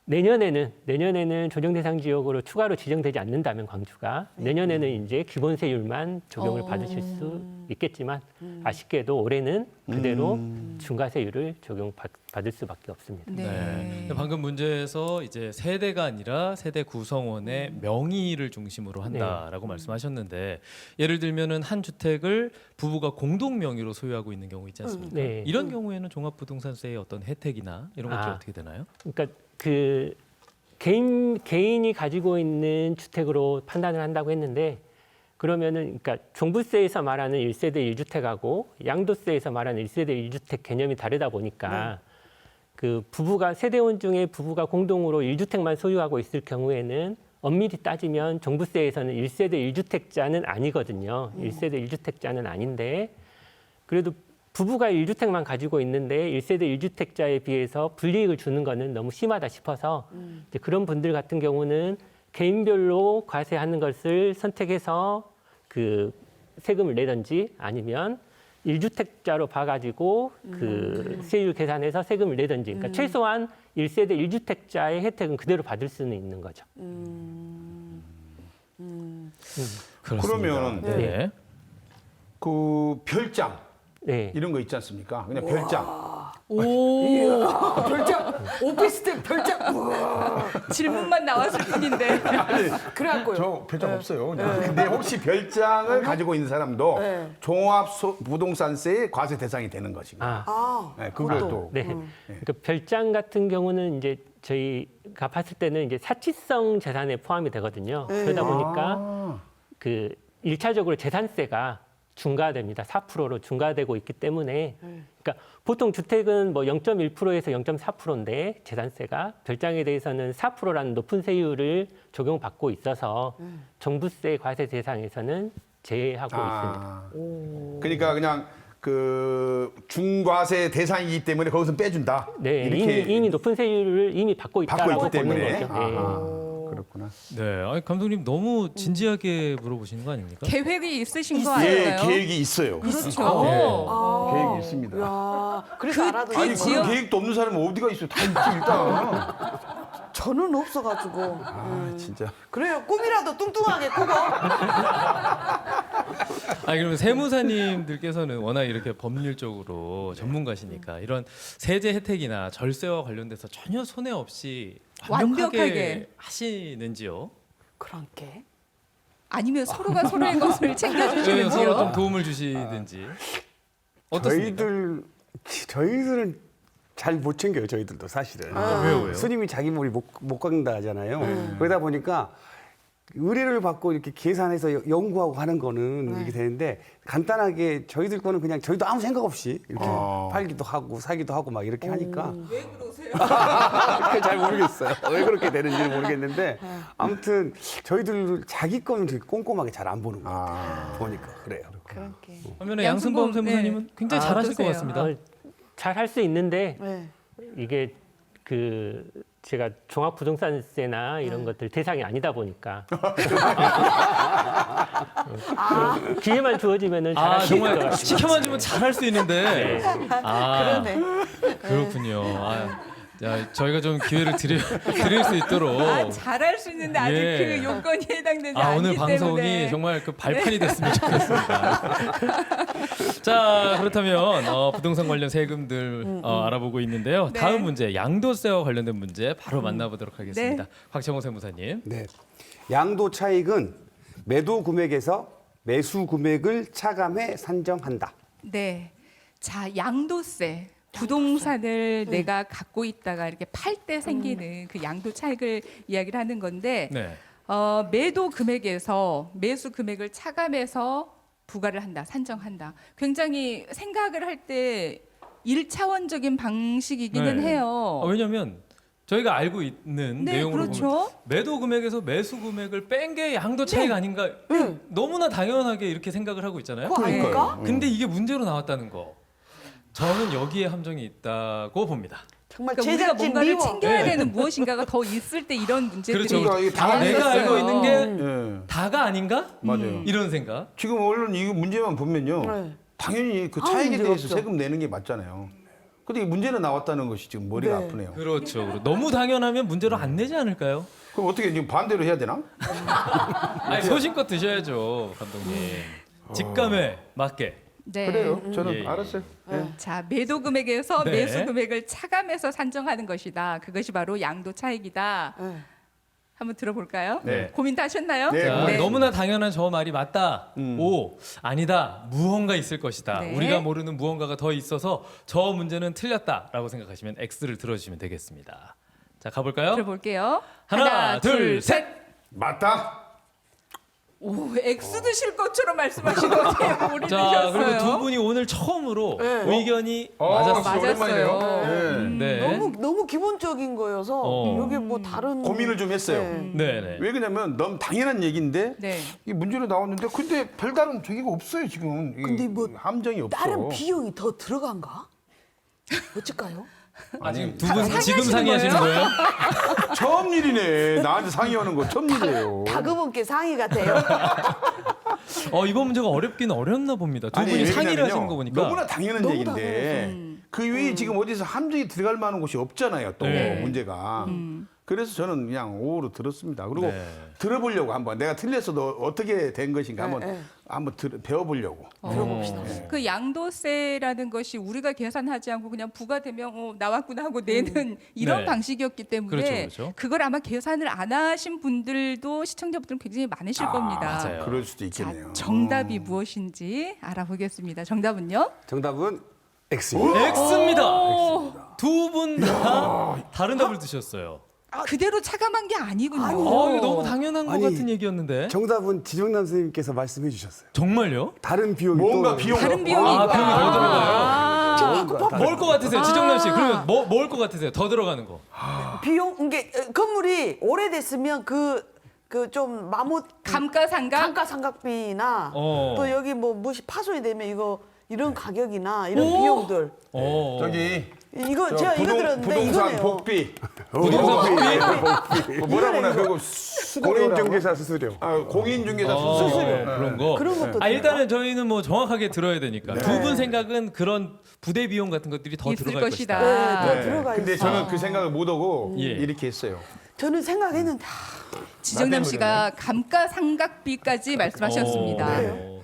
내년에는 조정 대상 지역으로 추가로 지정되지 않는다면 광주가 내년에는 이제 기본 세율만 적용을 받으실 수 있겠지만 아쉽게도 올해는 그대로 중과세율을 적용받을 수밖에 없습니다. 네. 근데 방금 문제에서 이제 세대가 아니라 세대 구성원의 명의를 중심으로 한다라고 말씀하셨는데 예를 들면은 한 주택을 부부가 공동 명의로 소유하고 있는 경우 있지 않습니까? 네. 이런 경우에는 종합부동산세의 어떤 혜택이나 이런 것들이 어떻게 되나요? 그러니까 그 개인이 가지고 있는 주택으로 판단을 한다고 했는데 그러면은 그러니까 종부세에서 말하는 1세대 1주택하고 양도세에서 말하는 1세대 1주택 개념이 다르다 보니까 그 부부가 세대원 중에 부부가 공동으로 1주택만 소유하고 있을 경우에는 엄밀히 따지면 종부세에서는 1세대 1주택자는 아니거든요. 1세대 1주택자는 아닌데 그래도 부부가 1주택만 가지고 있는데 1세대 1주택자에 비해서 불이익을 주는 거는 너무 심하다 싶어서 이제 그런 분들 같은 경우는 개인별로 과세하는 것을 선택해서 그 세금을 내든지 아니면 1주택자로 봐가지고 그 세율 계산해서 세금을 내든지 그러니까 최소한 1세대 1주택자의 혜택은 그대로 받을 수는 있는 거죠. 그러면 네. 그 별장 네. 이런 거 있지 않습니까? 그냥 별장. 별장 오피스텔 별장. 우와. 질문만 나왔을 뿐인데. 그래갖고요. 저 별장 없어요. 근데 혹시 별장을 가지고 있는 사람도 종합부동산세의 과세 대상이 되는 것이고. 네, 그걸 또. 네. 그러니까 별장 같은 경우는 이제 저희가 봤을 때는 이제 사치성 재산에 포함이 되거든요. 그러다 보니까 그 1차적으로 재산세가 중과됩니다. 4%로 중과되고 있기 때문에 그러니까 보통 주택은 뭐 0.1%에서 0.4%인데 재산세가 별장에 대해서는 4%라는 높은 세율을 적용받고 있어서 종부세 과세 대상에서는 제외하고 있습니다. 그러니까 그냥 그 중과세 대상이기 때문에 거기서 빼준다. 네, 이렇게 이미 높은 세율을 이미 받고 있다라고 있기 보는 때문에. 거죠. 네. 그렇구나. 네. 아니, 감독님 너무 진지하게 물어보시는 거 아닙니까? 계획이 있으신 거 예, 아닌가요? 계획이 있어요. 그렇죠. 계획이 있습니다. 야, 그래서 알아도 아니 지역- 그런 계획도 없는 사람은 어디가 있어요? 다 있지 일단. 저는 없어가지고. 진짜. 그래요. 꿈이라도 뚱뚱하게 꾸고. 아니 그러면 세무사님들께서는 워낙 이렇게 법률적으로 전문가시니까 이런 세제 혜택이나 절세와 관련돼서 전혀 손해 없이 완벽하게 완벽하게. 하시는지요? 그런 게. 아니면 서로가 서로의 것을 네, 서로 좀 챙겨주시는지요? 도움을 주시든지 어떻습니까? 저희들은 잘 못 챙겨요. 저희들도 사실은. 왜요? 스님이 자기 머리 못 깎는다 하잖아요. 그러다 보니까 의뢰를 받고 이렇게 계산해서 연구하고 하는 거는 이렇게 되는데 간단하게 저희들 거는 그냥 저희도 아무 생각 없이 이렇게 팔기도 하고 사기도 하고 막 이렇게 하니까 왜 그러세요? 잘 모르겠어요. 왜 그렇게 되는지는 모르겠는데 아무튼 저희들 자기 거는 되게 꼼꼼하게 잘 안 보는 거 같아요. 보니까 그래요. 그런 게. 반면에 양승범, 양승범 세무사님은 굉장히 잘하실 것 어떠세요? 같습니다. 잘 할 수 있는데 네. 이게 그 제가 종합부동산세나 이런 것들 대상이 아니다 보니까 기회만 주어지면은 잘할 수 있을 것 정말 같습니다. 시켜만 주면 잘할 수 있는데 그러네. 그렇군요. 야, 저희가 좀 기회를 드릴 수 있도록 잘할 수 있는데 아직 예. 그 요건이 해당되지 오늘 않기 방송이 때문에. 정말 그 발판이 됐으면 좋겠습니다. 자, 그렇다면 부동산 관련 세금들 알아보고 있는데요. 네. 다음 문제, 양도세와 관련된 문제 바로 만나보도록 하겠습니다. 네. 곽창호 세무사님. 네. 양도 차익은 매도 금액에서 매수 금액을 차감해 산정한다. 네. 자, 양도세. 부동산을 내가 갖고 있다가 이렇게 팔 때 생기는 그 양도 차익을 이야기를 하는 건데 네. 매도 금액에서 매수 금액을 차감해서 부과를 한다, 산정한다. 굉장히 생각을 할 때 1차원적인 방식이기는 네. 해요. 왜냐하면 저희가 알고 있는 네, 내용으로 그렇죠. 보면 매도 금액에서 매수 금액을 뺀 게 양도 차익 아닌가 너무나 당연하게 이렇게 생각을 하고 있잖아요. 그거 아닐까? 근데 이게 문제로 나왔다는 거. 저는 여기에 함정이 있다고 봅니다. 정말 그러니까 우리가 제작진 뭔가를 미워. 챙겨야 네. 되는 무엇인가가 더 있을 때 이런 문제들이 그렇죠. 그러니까 이게 다 내가 많았어요. 알고 있는 게 예. 다가 아닌가? 맞아요. 이런 생각. 지금 얼른 이 문제만 보면요. 네. 당연히 그 아무 차익에 문제가 대해서 없죠. 세금 내는 게 맞잖아요. 근데 이 문제는 나왔다는 것이 지금 머리가 네. 아프네요. 그렇죠. 너무 당연하면 문제로 안 내지 않을까요? 그럼 어떻게 지금 반대로 해야 되나? 아니, 소신껏 드셔야죠, 감독님. 직감에 맞게. 네. 그래요. 저는 예, 예. 알았어요. 자, 매도 금액에서 네. 매수 금액을 차감해서 산정하는 것이다. 그것이 바로 양도 차익이다. 네. 한번 들어볼까요? 네. 고민 다 하셨나요? 네, 자, 네. 너무나 당연한 저 말이 맞다. O 아니다. 무언가 있을 것이다. 네. 우리가 모르는 무언가가 더 있어서 저 문제는 틀렸다라고 생각하시면 X를 들어주시면 되겠습니다. 자, 가볼까요? 들어볼게요. 하나, 둘, 셋. 맞다. 오, X 드실 것처럼 말씀하시는데 우리 자, 그리고 두 드셨어요. 분이 오늘 처음으로 네. 의견이 어, 맞았습니다. 오랜만이네요. 맞았어요. 네. 네. 너무 기본적인 거여서 여기 뭐 다른 고민을 좀 했어요. 네, 네. 왜 그러냐면 너무 당연한 얘기인데 네. 이 문제로 나왔는데 근데 별다른 저기가 없어요 지금. 이 근데 뭐 함정이 없어. 다른 비용이 더 들어간가? 어쩔까요? 아니, 두 분 지금 상의하시는 상의하시는 거예요? 처음 일이네. 나한테 상의하는 거 처음 일이에요. 다그분께 상의 같아요. 이번 문제가 어렵긴 어렵나 봅니다. 두 아니, 분이 왜 상의를 그러냐면요. 하시는 거 보니까. 너무나 당연한 너무 얘기인데 그 위에 지금 어디서 함정이 들어갈 만한 곳이 없잖아요. 또 네. 문제가. 그래서 저는 그냥 오로 들었습니다. 그리고 네. 들어보려고 한번 내가 틀렸어도 어떻게 된 것인가 네, 한번 네. 한번 배워보려고. 들어봅시다. 그 양도세라는 것이 우리가 계산하지 않고 그냥 부과되면 나왔구나 하고 내는 이런 네. 방식이었기 때문에 그렇죠, 그렇죠. 그걸 아마 계산을 안 하신 분들도 시청자분들은 굉장히 많으실 겁니다. 맞아요. 그럴 수도 자, 있겠네요. 정답이 무엇인지 알아보겠습니다. 정답은요? 정답은 X입니다. X입니다. 두 분 다 다른 답을 드셨어요. 그대로 차감한 게 아니군요. 이거 너무 당연한 것 아니, 같은 얘기였는데. 정답은 지정남 선생님께서 말씀해 주셨어요. 정말요? 다른 비용이 뭔가 또 비용. 다른 비용이 비용이 더 있다. 들어가요. 뭘 것 같으세요, 지정남 씨? 그러면 뭘 것 같으세요? 더 들어가는 거. 비용 이게 건물이 오래됐으면 그 좀 마못 감가상각? 감가상각비나 어. 또 여기 뭐 무엇이 파손이 되면 이런 가격이나 이런 비용들 저기 이거 제가 이거 들었는데 부동산 이거네요. 복비. 부동산 복비? 뭐라고 나 그거 공인중개사 수수료. 공인중개사 수수료. 그런 거. 그런 것도 일단은 저희는 뭐 정확하게 들어야 되니까 두 분 생각은 그런 부대 비용 같은 것들이 더 있을 들어갈 것이다. 것이다. 네, 더 들어가 근데 있어. 저는 그 생각을 못 하고 예. 이렇게 했어요. 저는 생각했는데 지정남 씨가 감가상각비까지 말씀하셨습니다.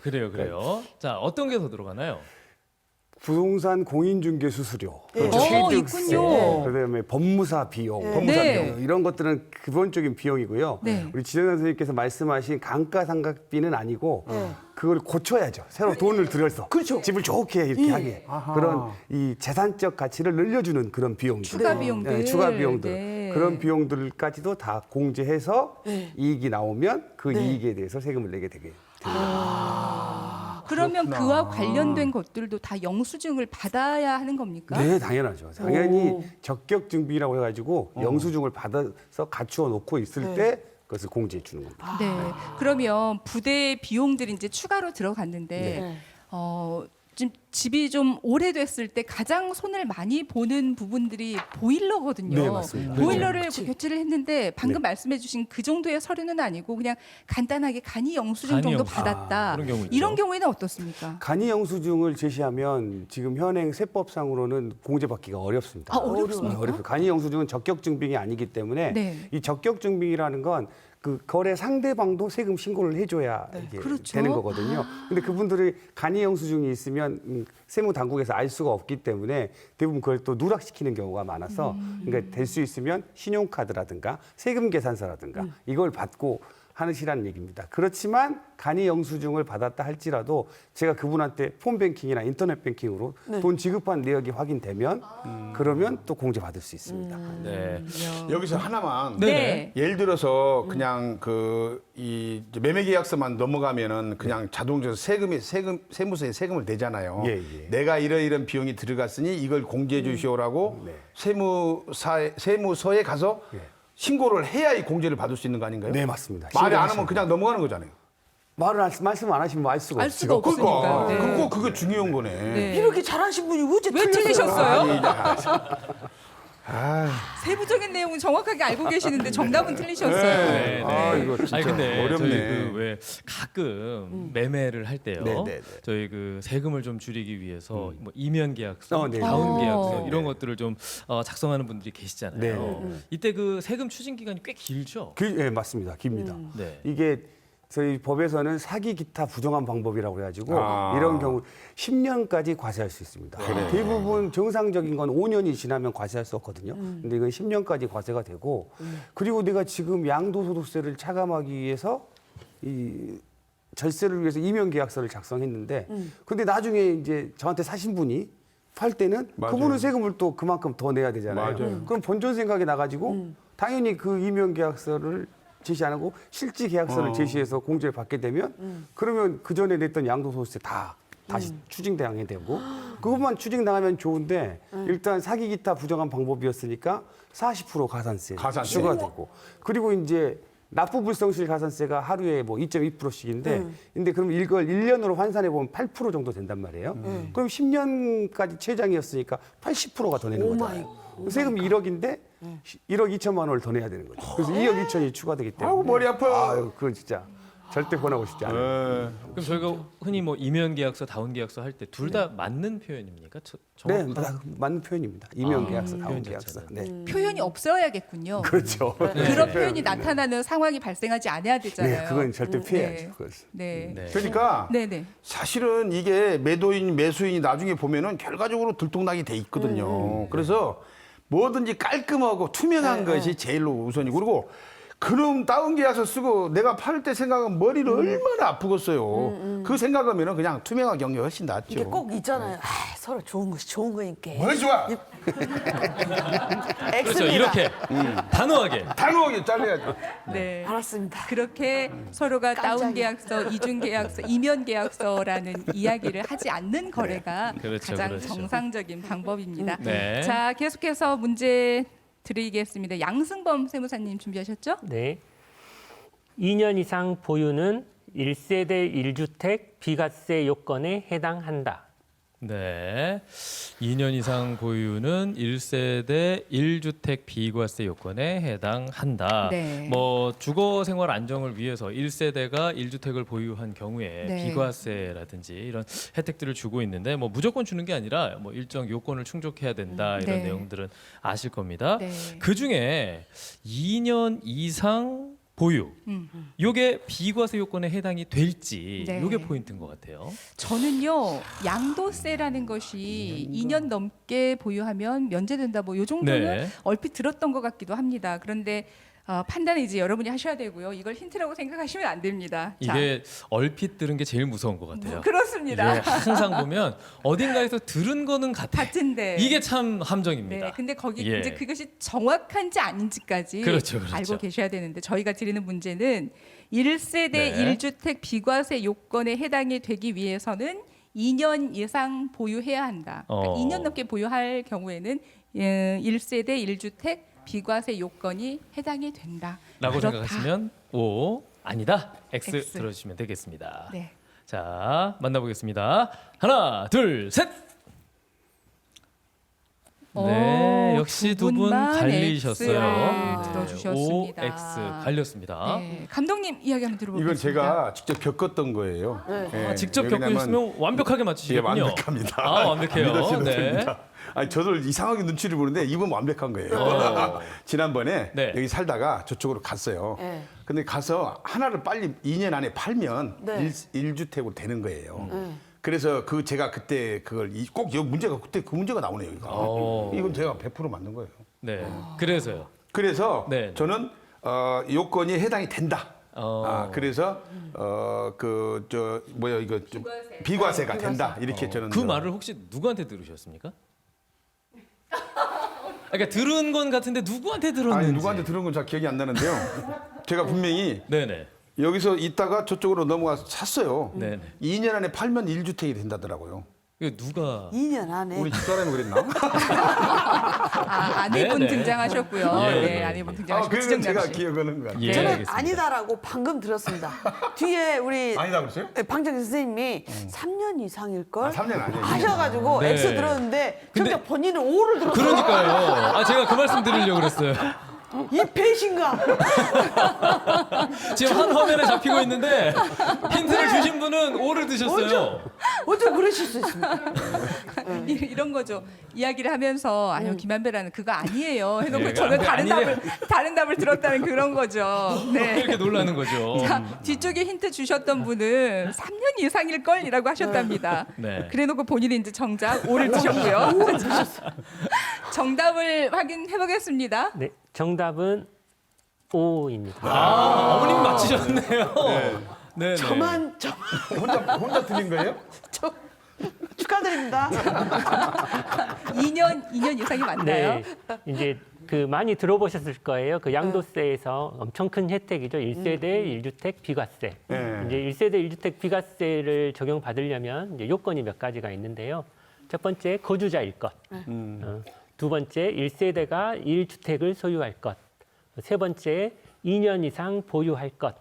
그래요. 자, 어떤 게 더 들어가나요? 부동산 공인중개 수수료, 예. 취득세, 있군요. 그다음에 법무사 비용, 네. 이런 것들은 기본적인 비용이고요. 네. 우리 지정남 선생님께서 말씀하신 감가상각비는 아니고 네. 그걸 고쳐야죠. 새로 돈을 들여서 그렇죠. 집을 좋게 이렇게 하게 그런 이 재산적 가치를 늘려주는 그런 비용들, 추가 비용들. 추가 비용들 네. 그런 비용들까지도 다 공제해서 네. 이익이 나오면 그 네. 이익에 대해서 세금을 내게 되게 됩니다. 그러면 그와 관련된 것들도 다 영수증을 받아야 하는 겁니까? 네, 당연하죠. 당연히 적격증빙이라고 해가지고 영수증을 받아서 갖추어 놓고 있을 때 그것을 공제해 주는 겁니다. 네. 그러면 부대 비용들이 이제 추가로 들어갔는데 네. 지금 집이 좀 오래됐을 때 가장 손을 많이 보는 부분들이 보일러거든요. 네, 맞습니다. 보일러를 교체를 했는데 방금 말씀해주신 그 정도의 서류는 아니고 그냥 간단하게 간이 영수증 간이 정도 영수증. 받았다. 그런 경우 있죠. 이런 경우에는 어떻습니까? 간이 영수증을 제시하면 지금 현행 세법상으로는 공제받기가 어렵습니다. 아, 어렵습니까? 어렵습니다. 간이 영수증은 적격증빙이 아니기 때문에 네. 이 적격증빙이라는 건 그 거래 상대방도 세금 신고를 해줘야 이게 그렇죠. 되는 거거든요. 근데 그분들이 간이 영수증이 있으면 세무 당국에서 알 수가 없기 때문에 대부분 그걸 또 누락시키는 경우가 많아서 그러니까 될 수 있으면 신용카드라든가 세금 계산서라든가 이걸 받고 하시라는 얘기입니다. 그렇지만 간이 영수증을 받았다 할지라도 제가 그분한테 폰뱅킹이나 인터넷 뱅킹으로 돈 지급한 내역이 확인되면 그러면 또 공제받을 수 있습니다. 네. 여기서 하나만 네. 예를 들어서 그냥 이 매매 계약서만 넘어가면은 그냥 자동적으로 세무서에 세금을 내잖아요. 예, 예. 내가 이런 비용이 들어갔으니 이걸 공제해 주시오라고 네. 세무서에 가서 신고를 해야 이 공제를 받을 수 있는 거 아닌가요? 네, 맞습니다. 말이 안 하면 그냥 넘어가는 거잖아요. 말씀 안 하시면 알 수가 알 없죠. 수가 없으니까. 그러니까 네. 그게 중요한 거네. 네. 이렇게 잘하신 분이 어째 왜 틀리셨어요? 아니, 세부적인 내용은 정확하게 알고 계시는데 정답은 틀리셨어요. 네, 네. 아, 이거 진짜 아니 근데 어렵네. 저희 그 왜 가끔 매매를 할 때요. 네, 네, 네. 저희 그 세금을 좀 줄이기 위해서 뭐 이면 계약서, 네. 다운 계약서 네, 이런 네. 것들을 좀 작성하는 분들이 계시잖아요. 네. 이때 그 세금 추징 기간이 꽤 길죠. 네, 맞습니다. 깁니다. 네. 이게 저희 법에서는 사기 기타 부정한 방법이라고 해가지고 아. 이런 경우 10년까지 과세할 수 있습니다. 대부분 정상적인 건 5년이 지나면 과세할 수 없거든요. 근데 이건 10년까지 과세가 되고 그리고 내가 지금 양도소득세를 차감하기 위해서 이 절세를 위해서 이면 계약서를 작성했는데 근데 나중에 이제 저한테 사신 분이 팔 때는 맞아요. 그분은 세금을 또 그만큼 더 내야 되잖아요. 맞아요. 그럼 본전 생각이 나가지고 당연히 그 이면 계약서를 제시 안 하고 실지 계약서를 제시해서 공제를 받게 되면 그러면 그 전에 냈던 양도소득세 다 다시 추징당하게 되고 그것만 추징당하면 좋은데 일단 사기 기타 부정한 방법이었으니까 40% 가산세 가산세. 추가되고 그리고 이제 납부 불성실 가산세가 하루에 뭐 2.2%씩인데 근데 그럼 이걸 1년으로 환산해 보면 8% 정도 된단 말이에요. 그럼 10년까지 최장이었으니까 80%가 더 내는 거잖아요. 세금 1억인데 1억 2천만 원을 더 내야 되는 거죠. 그래서 2억 2천이 추가되기 때문에. 아우, 머리 아파. 아유, 그건 진짜 절대 권하고 싶지 않아요. 그럼 저희가 흔히 뭐 이면 계약서, 다운 계약서 할 때 둘 다 맞는 표현입니까? 네, 정확한 맞는 표현입니다. 이면 계약서, 다운 표현 계약서. 자체는. 네. 표현이 없어야겠군요. 그렇죠. 그런 표현이 나타나는 상황이 발생하지 않아야 되잖아요. 네, 그건 절대 피해야죠. 네. 그것은. 네. 네. 그러니까 네, 네. 사실은 이게 매도인, 매수인이 나중에 보면은 결과적으로 들통나게 돼 있거든요. 그래서 뭐든지 깔끔하고 투명한 것이 제일로 우선이고 그리고 그럼 다운 계약서 쓰고 내가 팔 때 생각하면 머리를 얼마나 아프겠어요. 그 생각하면 그냥 투명한 경력이 훨씬 낫죠. 이게 꼭 있잖아요. 아, 서로 좋은 것이 좋은 거니까. 뭘 좋아? 그렇죠. 이렇게 단호하게. 단호하게 잘라야죠. 네. 알았습니다. 그렇게 서로가 다운 깜짝이야. 계약서, 이중 계약서, 이면 계약서라는 이야기를 하지 않는 거래가 그렇죠, 가장 그렇죠. 정상적인 방법입니다. 네. 자, 계속해서 문제 드리겠습니다. 양승범 세무사님 준비하셨죠? 네. 2년 이상 보유는 1세대 1주택 비과세 요건에 해당한다. 네. 2년 이상 보유는 1세대 1주택 비과세 요건에 해당한다. 네. 뭐 주거 생활 안정을 위해서 1세대가 1주택을 보유한 경우에 네. 비과세라든지 이런 혜택들을 주고 있는데 뭐 무조건 주는 게 아니라 뭐 일정 요건을 충족해야 된다. 이런 네. 내용들은 아실 겁니다. 네. 그중에 2년 이상 보유. 요게 비과세 요건에 해당이 될지 네. 요게 포인트인 것 같아요. 저는요 양도세라는 것이 2년 넘게 보유하면 면제된다 뭐 요 정도는 네. 얼핏 들었던 것 같기도 합니다. 그런데 판단은 이제 여러분이 하셔야 되고요. 이걸 힌트라고 생각하시면 안 됩니다. 이게 얼핏 들은 게 제일 무서운 것 같아요. 그렇습니다. 이게 항상 보면 어딘가에서 들은 거는 같아. 같은데 이게 참 함정입니다. 네, 근데 거기 예. 이제 그것이 정확한지 아닌지까지 그렇죠, 그렇죠. 알고 계셔야 되는데 저희가 드리는 문제는 1세대 네. 1주택 비과세 요건에 해당이 되기 위해서는 2년 이상 보유해야 한다. 그러니까 2년 넘게 보유할 경우에는 1세대 1주택 비과세 요건이 해당이 된다. 라고 그렇다. 생각하시면 O 아니다. X, X. 들어주시면 되겠습니다. 네. 자, 만나보겠습니다. 하나, 둘, 셋. 네, 오, 역시 두 두 분 분만 갈리셨어요. X 들어주셨습니다. O, X 갈렸습니다. 네. 감독님 이야기 한번 들어보겠습니다. 이건 제가 직접 겪었던 거예요. 아, 직접 왜냐면 겪으셨으면 완벽하게 예, 맞추시겠군요. 완벽합니다. 아, 완벽해요. 믿으셔도 네. 됩니다. 아니, 저도 이상하게 눈치를 보는데 이분 완벽한 거예요. 지난번에 네. 여기 살다가 저쪽으로 갔어요. 네. 근데 가서 하나를 빨리 2년 안에 팔면 네. 1주택으로 되는 거예요. 그래서 제가 그때 그걸 꼭 이 문제가 그때 그 문제가 나오네요. 이건 제가 100% 맞는 거예요. 네. 그래서요. 그래서 네. 저는 요건이 해당이 된다. 그래서 이거 좀 비과세가 된다. 이렇게 저는 그 말을 혹시 누구한테 들으셨습니까? 그러니까 들은 건 같은데 누구한테 들었는지. 아니 누구한테 들은 건 잘 기억이 안 나는데요. 제가 분명히 네네. 여기서 있다가 저쪽으로 넘어가서 샀어요. 네네. 2년 안에 팔면 1주택이 된다더라고요. 그 누가 2년 안에. 우리 집사람이 그랬나? 아내분 네, 네. 등장하셨고요. 예, 네, 예. 아내분 그건 등장하셨고 제가 씨. 기억하는 것 같아요. 예, 저는 알겠습니다. 아니다라고 방금 들었습니다. 뒤에 우리 아니다 그랬어요? 방정희 선생님이 3년 이상일 걸 3년 아니에요. 하셔가지고 네. X 들었는데 근데- 정작 본인은 O를 들었어요. 그러니까요. 아 제가 그 말씀 드리려고 그랬어요. 이 배신감. 지금 한 화면에 잡히고 있는데 힌트를 주신 분은 오를 드셨어요. 어쩜 그러실 수 있습니까? 이런 거죠. 이야기를 하면서 아니요 김한배라는 그거 아니에요. 해놓고 네, 저는 아니래요. 다른 답을 들었다는 그런 거죠. 네. 이렇게 놀라는 거죠. 자, 뒤쪽에 힌트 주셨던 분은 3년 이상일 걸이라고 하셨답니다. 네. 그래놓고 본인이 이제 정작 오를 드셨고요. 정답을 확인해 보겠습니다. 네, 정답은 O입니다. 아, 어머님 맞히셨네요. 네. 저만 혼자 틀린 거예요? 축하드립니다. 2년 이상이 맞나요? 네, 이제 그 많이 들어보셨을 거예요. 그 양도세에서 엄청 큰 혜택이죠. 1세대 1주택 비과세. 네. 이제 1세대 1주택 비과세를 적용받으려면 이제 요건이 몇 가지가 있는데요. 첫 번째 거주자일 것. 두 번째 1세대가 1주택을 소유할 것. 세 번째 2년 이상 보유할 것.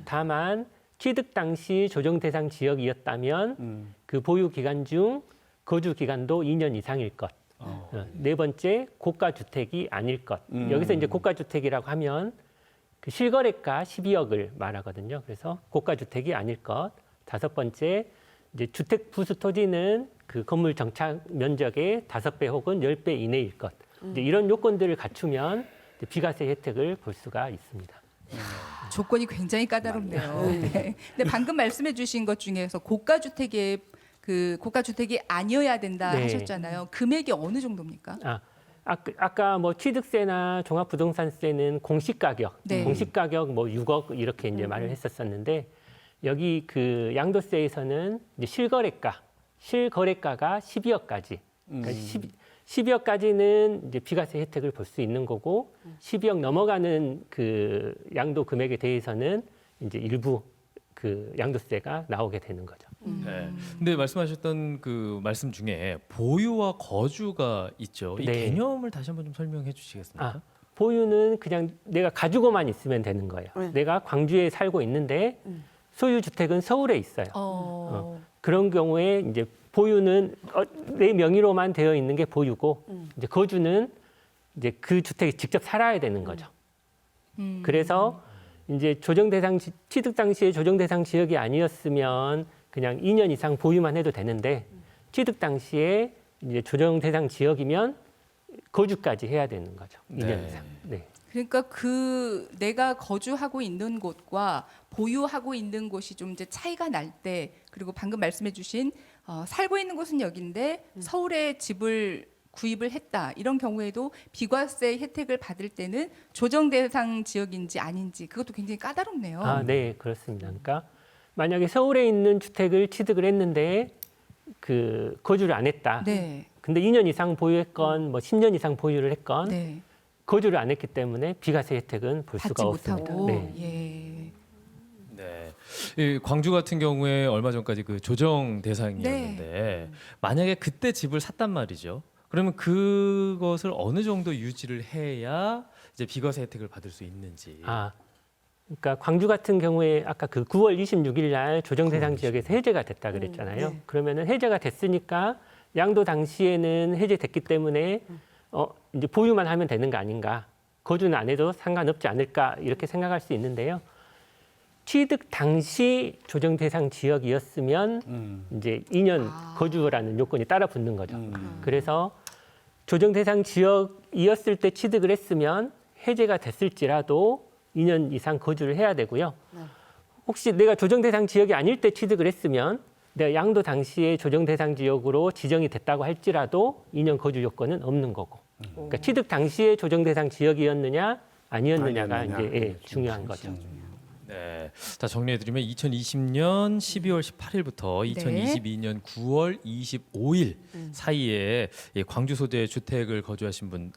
다만 취득 당시 조정 대상 지역이었다면 그 보유 기간 중 거주 기간도 2년 이상일 것. 네 번째 고가 주택이 아닐 것. 여기서 이제 고가 주택이라고 하면 그 실거래가 12억을 말하거든요. 그래서 고가 주택이 아닐 것. 다섯 번째 이제 주택 부수 토지는 그 건물 정착 면적의 5배 혹은 10배 이내일 것. 이제 이런 요건들을 갖추면 이제 비과세 혜택을 볼 수가 있습니다. 조건이 굉장히 까다롭네요. 네. 근데 방금 말씀해주신 것 중에서 고가 주택이 아니어야 된다 네. 하셨잖아요. 금액이 어느 정도입니까? 아까 뭐 취득세나 종합부동산세는 공시가격, 네. 공시가격 뭐 6억 이렇게 이제 말을 했었었는데 여기 그 양도세에서는 이제 실거래가가 12억까지, 그러니까 12억까지는 이제 비과세 혜택을 볼 수 있는 거고 12억 넘어가는 그 양도 금액에 대해서는 이제 일부 그 양도세가 나오게 되는 거죠. 네. 근데 말씀하셨던 그 말씀 중에 보유와 거주가 있죠. 이 네. 개념을 다시 한번 좀 설명해 주시겠습니까? 보유는 그냥 내가 가지고만 있으면 되는 거예요. 네. 내가 광주에 살고 있는데 소유 주택은 서울에 있어요. 그런 경우에 이제 보유는 내 명의로만 되어 있는 게 보유고 이제 거주는 이제 그 주택에 직접 살아야 되는 거죠. 그래서 이제 취득 당시에 조정 대상 지역이 아니었으면 그냥 2년 이상 보유만 해도 되는데 취득 당시에 이제 조정 대상 지역이면 거주까지 해야 되는 거죠. 2년 네. 이상. 네. 그러니까 그 내가 거주하고 있는 곳과 보유하고 있는 곳이 좀 이제 차이가 날 때, 그리고 방금 말씀해주신 살고 있는 곳은 여기인데 서울에 집을 구입을 했다 이런 경우에도 비과세 혜택을 받을 때는 조정 대상 지역인지 아닌지 그것도 굉장히 까다롭네요. 네, 그렇습니다. 그러니까 만약에 서울에 있는 주택을 취득을 했는데 그 거주를 안 했다. 네. 근데 2년 이상 보유했건 뭐 10년 이상 보유를 했건 네. 거주를 안 했기 때문에 비과세 혜택은 볼 받지 수가 없습니다. 못하고. 네. 예. 네. 이 광주 같은 경우에 얼마 전까지 그 조정 대상이었는데 만약에 그때 집을 샀단 말이죠. 그러면 그것을 어느 정도 유지를 해야 이제 비과세 혜택을 받을 수 있는지. 그러니까 광주 같은 경우에 아까 그 9월 26일 날 조정 대상 지역에서 해제가 됐다 그랬잖아요. 그러면은 해제가 됐으니까 양도 당시에는 해제됐기 때문에 이제 보유만 하면 되는 거 아닌가? 거주는 안 해도 상관없지 않을까? 이렇게 생각할 수 있는데요. 취득 당시 조정 대상 지역이었으면 이제 2년 거주라는 요건이 따라 붙는 거죠. 그래서 조정 대상 지역이었을 때 취득을 했으면 해제가 됐을지라도 2년 이상 거주를 해야 되고요. 혹시 내가 조정 대상 지역이 아닐 때 취득을 했으면 내가 양도 당시에 조정 대상 지역으로 지정이 됐다고 할지라도 2년 거주 요건은 없는 거고. 그러니까 취득 당시에 조정 대상 지역이었느냐 아니었느냐가 이제 중요한 거죠. 네. 자, 정리해드리면 2020년 12월 18일부터 2022년 9월 25일 사이에 이 광주 소재 주택을 거주하신 분,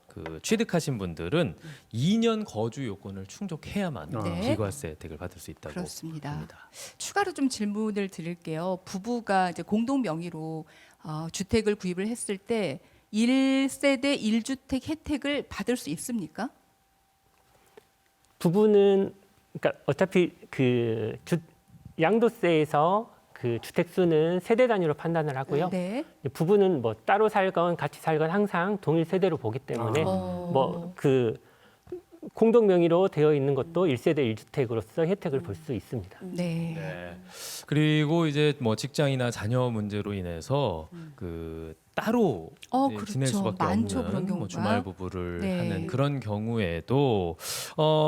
그 취득하신 분들은 2년 거주 요건을 충족해야만 네. 비과세 혜택을 받을 수 있다고 그렇습니다. 합니다. 추가로 좀 질문을 드릴게요. 부부가 이제 공동 명의로 주택을 구입을 했을 때 1세대 1주택 혜택을 받을 수 있습니까? 부부는 그러니까 어차피 양도세에서 그 주택 수는 세대 단위로 판단을 하고요. 네. 부부는 뭐 따로 살건 같이 살건 항상 동일 세대로 보기 때문에 뭐 그 공동 명의로 되어 있는 것도 1세대 1주택으로서 혜택을 볼 수 있습니다. 네. 네. 그리고 이제 뭐 직장이나 자녀 문제로 인해서 그 따로 이제 그렇죠. 지낼 수밖에 많죠, 없는 그런 뭐 경우가. 주말 부부를 네. 하는 그런 경우에도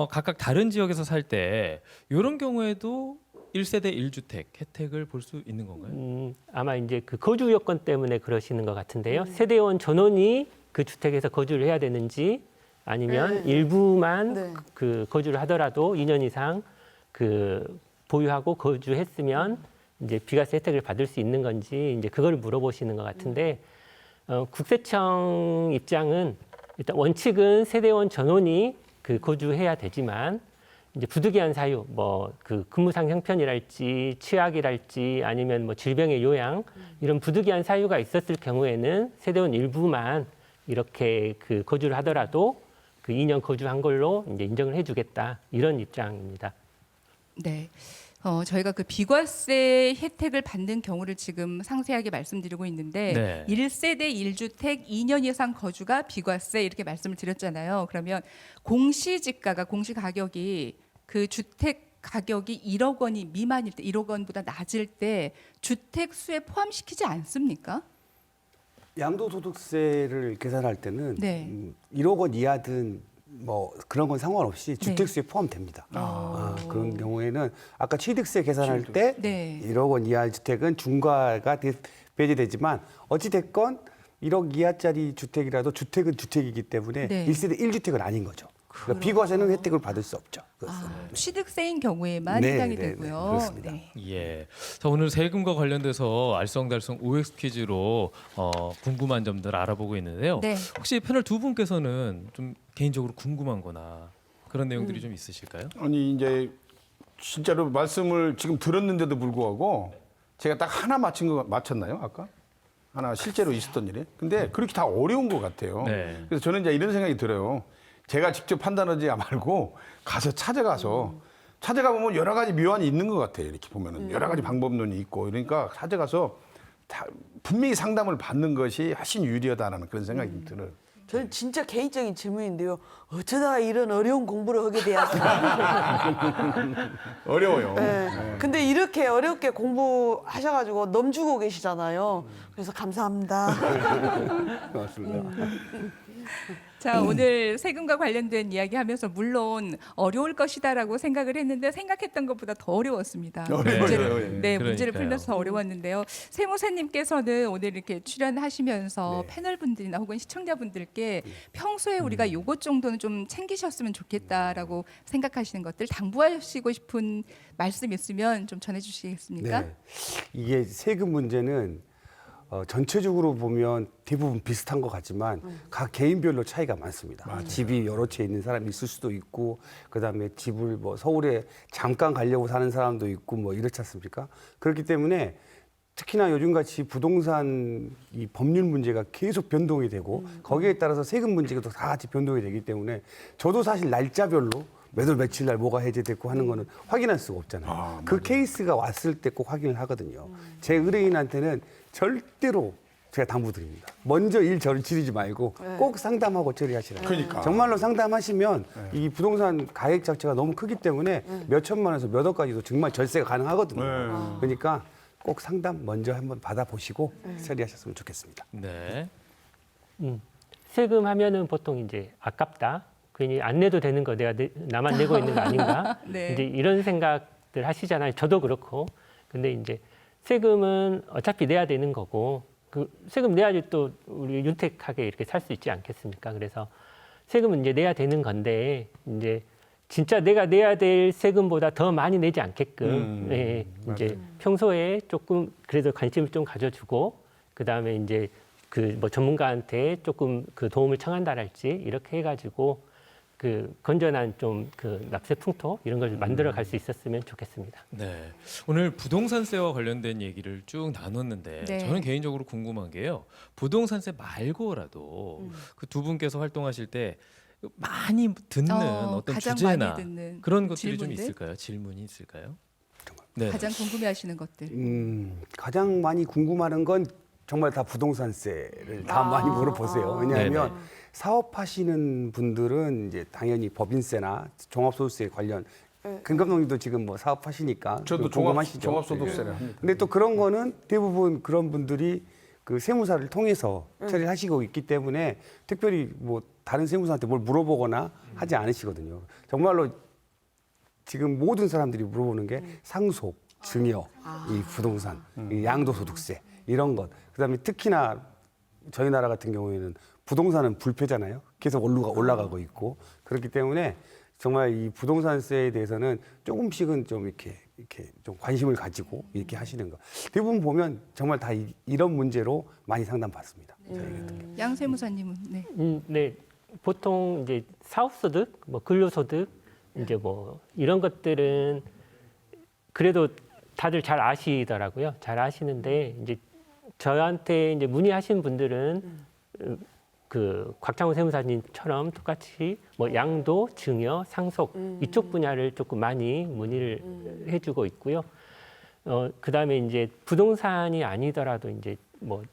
각각 다른 지역에서 살 때 이런 경우에도 1세대 1주택 혜택을 볼 수 있는 건가요? 아마 이제 그 거주 여건 때문에 그러시는 것 같은데요. 세대원 전원이 그 주택에서 거주를 해야 되는지 아니면 일부만 네. 그 거주를 하더라도 2년 이상 그 보유하고 거주했으면 이제 비과세 혜택을 받을 수 있는 건지 이제 그걸 물어보시는 것 같은데 국세청 입장은 일단 원칙은 세대원 전원이 그 거주해야 되지만 이제 부득이한 사유, 뭐 그 근무상 형편이랄지 취약이랄지 아니면 뭐 질병의 요양 이런 부득이한 사유가 있었을 경우에는 세대원 일부만 이렇게 그 거주를 하더라도 그 2년 거주한 걸로 이제 인정을 해주겠다 이런 입장입니다. 네. 저희가 그 비과세 혜택을 받는 경우를 지금 상세하게 말씀드리고 있는데 네. 1세대 1주택 2년 이상 거주가 비과세 이렇게 말씀을 드렸잖아요. 그러면 공시지가가 공시가격이 그 주택 가격이 1억 원이 미만일 때 1억 원보다 낮을 때 주택 수에 포함시키지 않습니까? 양도소득세를 계산할 때는 네. 1억 원 이하든 뭐 그런 건 상관없이 네. 주택수에 포함됩니다. 그런 경우에는 아까 취득세 계산할 때 네. 1억 원 이하 주택은 중과가 배제되지만 어찌 됐건 1억 이하짜리 주택이라도 주택은 주택이기 때문에 네. 1세대 1주택은 아닌 거죠. 그러니까 비과세는 혜택을 받을 수 없죠. 취득세인 경우에만 네, 해당이 네, 네, 되고요. 그렇습니다. 네. 예. 자, 오늘 세금과 관련돼서 알쏭달쏭 OX 퀴즈로 궁금한 점들 알아보고 있는데요. 네. 혹시 패널 두 분께서는 좀 개인적으로 궁금한거나 그런 내용들이 좀 있으실까요? 아니 이제 진짜로 말씀을 지금 들었는데도 불구하고 제가 딱 하나 맞췄나요 아까? 하나 실제로 있었던 일에. 근데 그렇게 다 어려운 것 같아요. 네. 그래서 저는 이제 이런 생각이 들어요. 제가 직접 판단하지 말고 가서 찾아가서 찾아가 보면 여러 가지 묘안이 있는 것 같아요. 이렇게 보면은 여러 가지 방법론이 있고 그러니까 찾아가서 분명히 상담을 받는 것이 훨씬 유리하다라는 그런 생각이 들어요. 저는 진짜 개인적인 질문인데요. 어쩌다가 이런 어려운 공부를 하게 되었을까? 어려워요. 네. 근데 이렇게 어렵게 공부하셔가지고 넘주고 계시잖아요. 그래서 감사합니다. 고맙습니다. 자, 오늘 세금과 관련된 이야기하면서 물론 어려울 것이다라고 생각을 했는데 생각했던 것보다 더 어려웠습니다. 어려워요. 문제를, 네, 문제를 그러니까요. 풀면서 더 어려웠는데요. 세무사님께서는 오늘 이렇게 출연하시면서 패널분들이나 혹은 시청자분들께 평소에 우리가 요것 정도는 좀 챙기셨으면 좋겠다라고 생각하시는 것들 당부하시고 싶은 말씀 있으면 좀 전해주시겠습니까? 네. 이게 세금 문제는 전체적으로 보면 대부분 비슷한 것 같지만 각 개인별로 차이가 많습니다. 집이 여러 채 있는 사람이 있을 수도 있고 그다음에 집을 뭐 서울에 잠깐 가려고 사는 사람도 있고 뭐 이렇지 않습니까? 그렇기 때문에 특히나 요즘같이 부동산 이 법률 문제가 계속 변동이 되고 거기에 따라서 세금 문제가 또 다 같이 변동이 되기 때문에 저도 사실 날짜별로 몇 월 며칠 날 뭐가 해제됐고 하는 거는 확인할 수가 없잖아요. 그 케이스가 왔을 때 꼭 확인을 하거든요. 제 의뢰인한테는 절대로 제가 당부드립니다. 먼저 일 저지르지 말고 꼭 상담하고 처리하시라. 그러니까. 정말로 상담하시면 이 부동산 가액 자체가 너무 크기 때문에 몇 천만 원에서 몇 억까지도 정말 절세가 가능하거든요. 그러니까 꼭 상담 먼저 한번 받아보시고 처리하셨으면 좋겠습니다. 네. 세금 하면은 보통 이제 아깝다. 괜히 안 내도 되는 거 내가 나만 내고 있는 거 아닌가? 네. 이제 이런 생각들 하시잖아요. 저도 그렇고. 근데 이제 세금은 어차피 내야 되는 거고 그 세금 내야지 또 우리 윤택하게 이렇게 살 수 있지 않겠습니까? 그래서 세금은 이제 내야 되는 건데 이제 진짜 내가 내야 될 세금보다 더 많이 내지 않게끔 이제 평소에 조금 그래도 관심을 좀 가져주고 그 다음에 이제 그 뭐 전문가한테 조금 그 도움을 청한다랄지 이렇게 해가지고 그 건전한 좀 그 납세 풍토 이런 걸 만들어 갈 수 있었으면 좋겠습니다. 네. 오늘 부동산세와 관련된 얘기를 쭉 나눴는데 네. 저는 개인적으로 궁금한 게요. 부동산세 말고라도 그 두 분께서 활동하실 때 많이 듣는 어떤 가장 주제나 많이 듣는 그런 것들이 좀 질문들? 있을까요? 질문이 있을까요? 네. 가장 궁금해하시는 것들. 가장 많이 궁금하는 건 정말 다 부동산세를 다 많이 물어보세요. 왜냐하면 네네. 사업하시는 분들은 이제 당연히 법인세나 종합소득세 관련 금감독님도 지금 뭐 사업하시니까 저도 궁금하시죠. 종합소득세를 합니다. 근데 또 그런 거는 대부분 그런 분들이 그 세무사를 통해서 처리를 하시고 있기 때문에 특별히 뭐 다른 세무사한테 뭘 물어보거나 하지 않으시거든요. 정말로 지금 모든 사람들이 물어보는 게 상속, 증여, 이 부동산, 이 양도소득세 이런 것. 그다음에 특히나 저희 나라 같은 경우에는 부동산은 불패잖아요. 계속 올라가고 있고 그렇기 때문에 정말 이 부동산세에 대해서는 조금씩은 좀 이렇게 좀 관심을 가지고 이렇게 하시는 거. 대부분 보면 정말 다 이런 문제로 많이 상담받습니다. 저희 같은 경우. 양 세무사님은 네. 네, 보통 이제 사업소득, 뭐 근로소득, 이제 뭐 이런 것들은 그래도 다들 잘 아시더라고요. 잘 아시는데 이제 저한테 이제 문의하신 분들은 그 곽창훈 세무사님처럼 똑같이 뭐 양도, 증여, 상속 이쪽 분야를 조금 많이 문의를 해주고 있고요. 그다음에 이제 부동산이 아니더라도 이제 뭐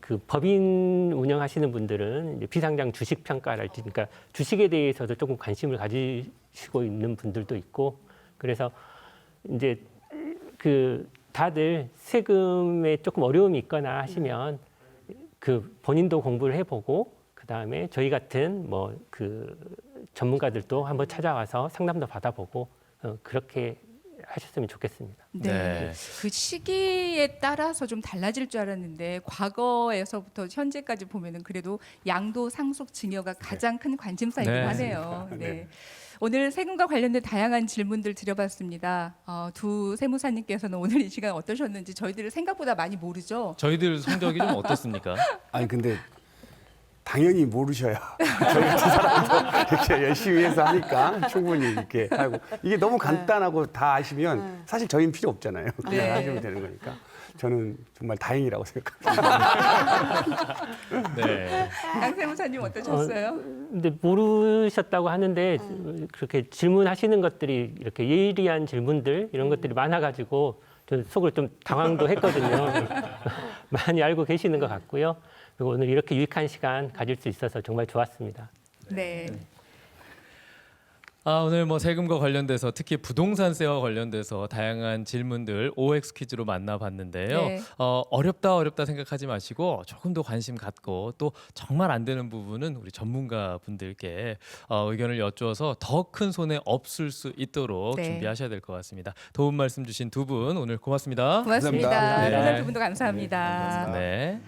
그 법인 운영하시는 분들은 이제 비상장 주식 평가랄지, 그러니까 주식에 대해서도 조금 관심을 가지시고 있는 분들도 있고, 그래서 이제 그 다들 세금에 조금 어려움이 있거나 하시면 그 본인도 공부를 해보고 그 다음에 저희 같은 뭐 그 전문가들도 한번 찾아와서 상담도 받아보고 그렇게 하셨으면 좋겠습니다. 네. 네. 그 시기에 따라서 좀 달라질 줄 알았는데 과거에서부터 현재까지 보면은 그래도 양도, 상속, 증여가 가장 큰 관심사이긴 네. 하네요. 네. 오늘 세금과 관련된 다양한 질문들 드려봤습니다. 두 세무사님께서는 오늘 이 시간 어떠셨는지 저희들을 생각보다 많이 모르죠. 저희들 성적이 좀 어떻습니까? 아니 근데 당연히 모르셔야 저희 같은 사람도 이렇게 열심히 해서 하니까 충분히 이렇게 하고 이게 너무 간단하고 다 아시면 사실 저희는 필요 없잖아요. 그냥 네. 하시면 되는 거니까 저는 정말 다행이라고 생각합니다. 네. 양 세무사님 어떠셨어요? 근데 모르셨다고 하는데 그렇게 질문하시는 것들이 이렇게 예리한 질문들 이런 것들이 많아가지고 좀 속을 좀 당황도 했거든요. 많이 알고 계시는 것 같고요. 그리고 오늘 이렇게 유익한 시간 가질 수 있어서 정말 좋았습니다. 네. 오늘 뭐 세금과 관련돼서 특히 부동산세와 관련돼서 다양한 질문들 OX 퀴즈로 만나봤는데요. 네. 어렵다 생각하지 마시고 조금 더 관심 갖고 또 정말 안 되는 부분은 우리 전문가 분들께 의견을 여쭈어서 더 큰 손해 없을 수 있도록 네. 준비하셔야 될 것 같습니다. 도움 말씀 주신 두 분 오늘 고맙습니다. 고맙습니다. 감사합니다. 패널 네. 두 분도 감사합니다. 네.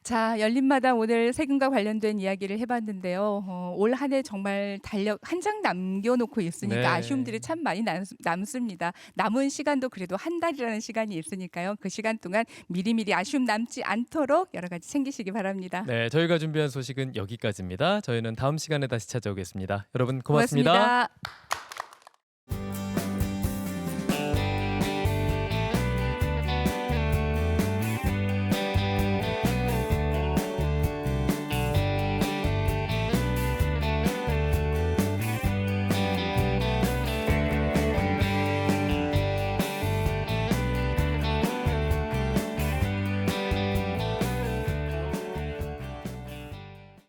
자, 열린마당 오늘 세금과 관련된 이야기를 해봤는데요. 올 한 해 정말 달력 한 장 남겨놓고 있으니까 네. 아쉬움들이 참 많이 남습니다. 남은 시간도 그래도 한 달이라는 시간이 있으니까요. 그 시간 동안 미리미리 아쉬움 남지 않도록 여러 가지 챙기시기 바랍니다. 네, 저희가 준비한 소식은 여기까지입니다. 저희는 다음 시간에 다시 찾아오겠습니다. 여러분 고맙습니다. 고맙습니다.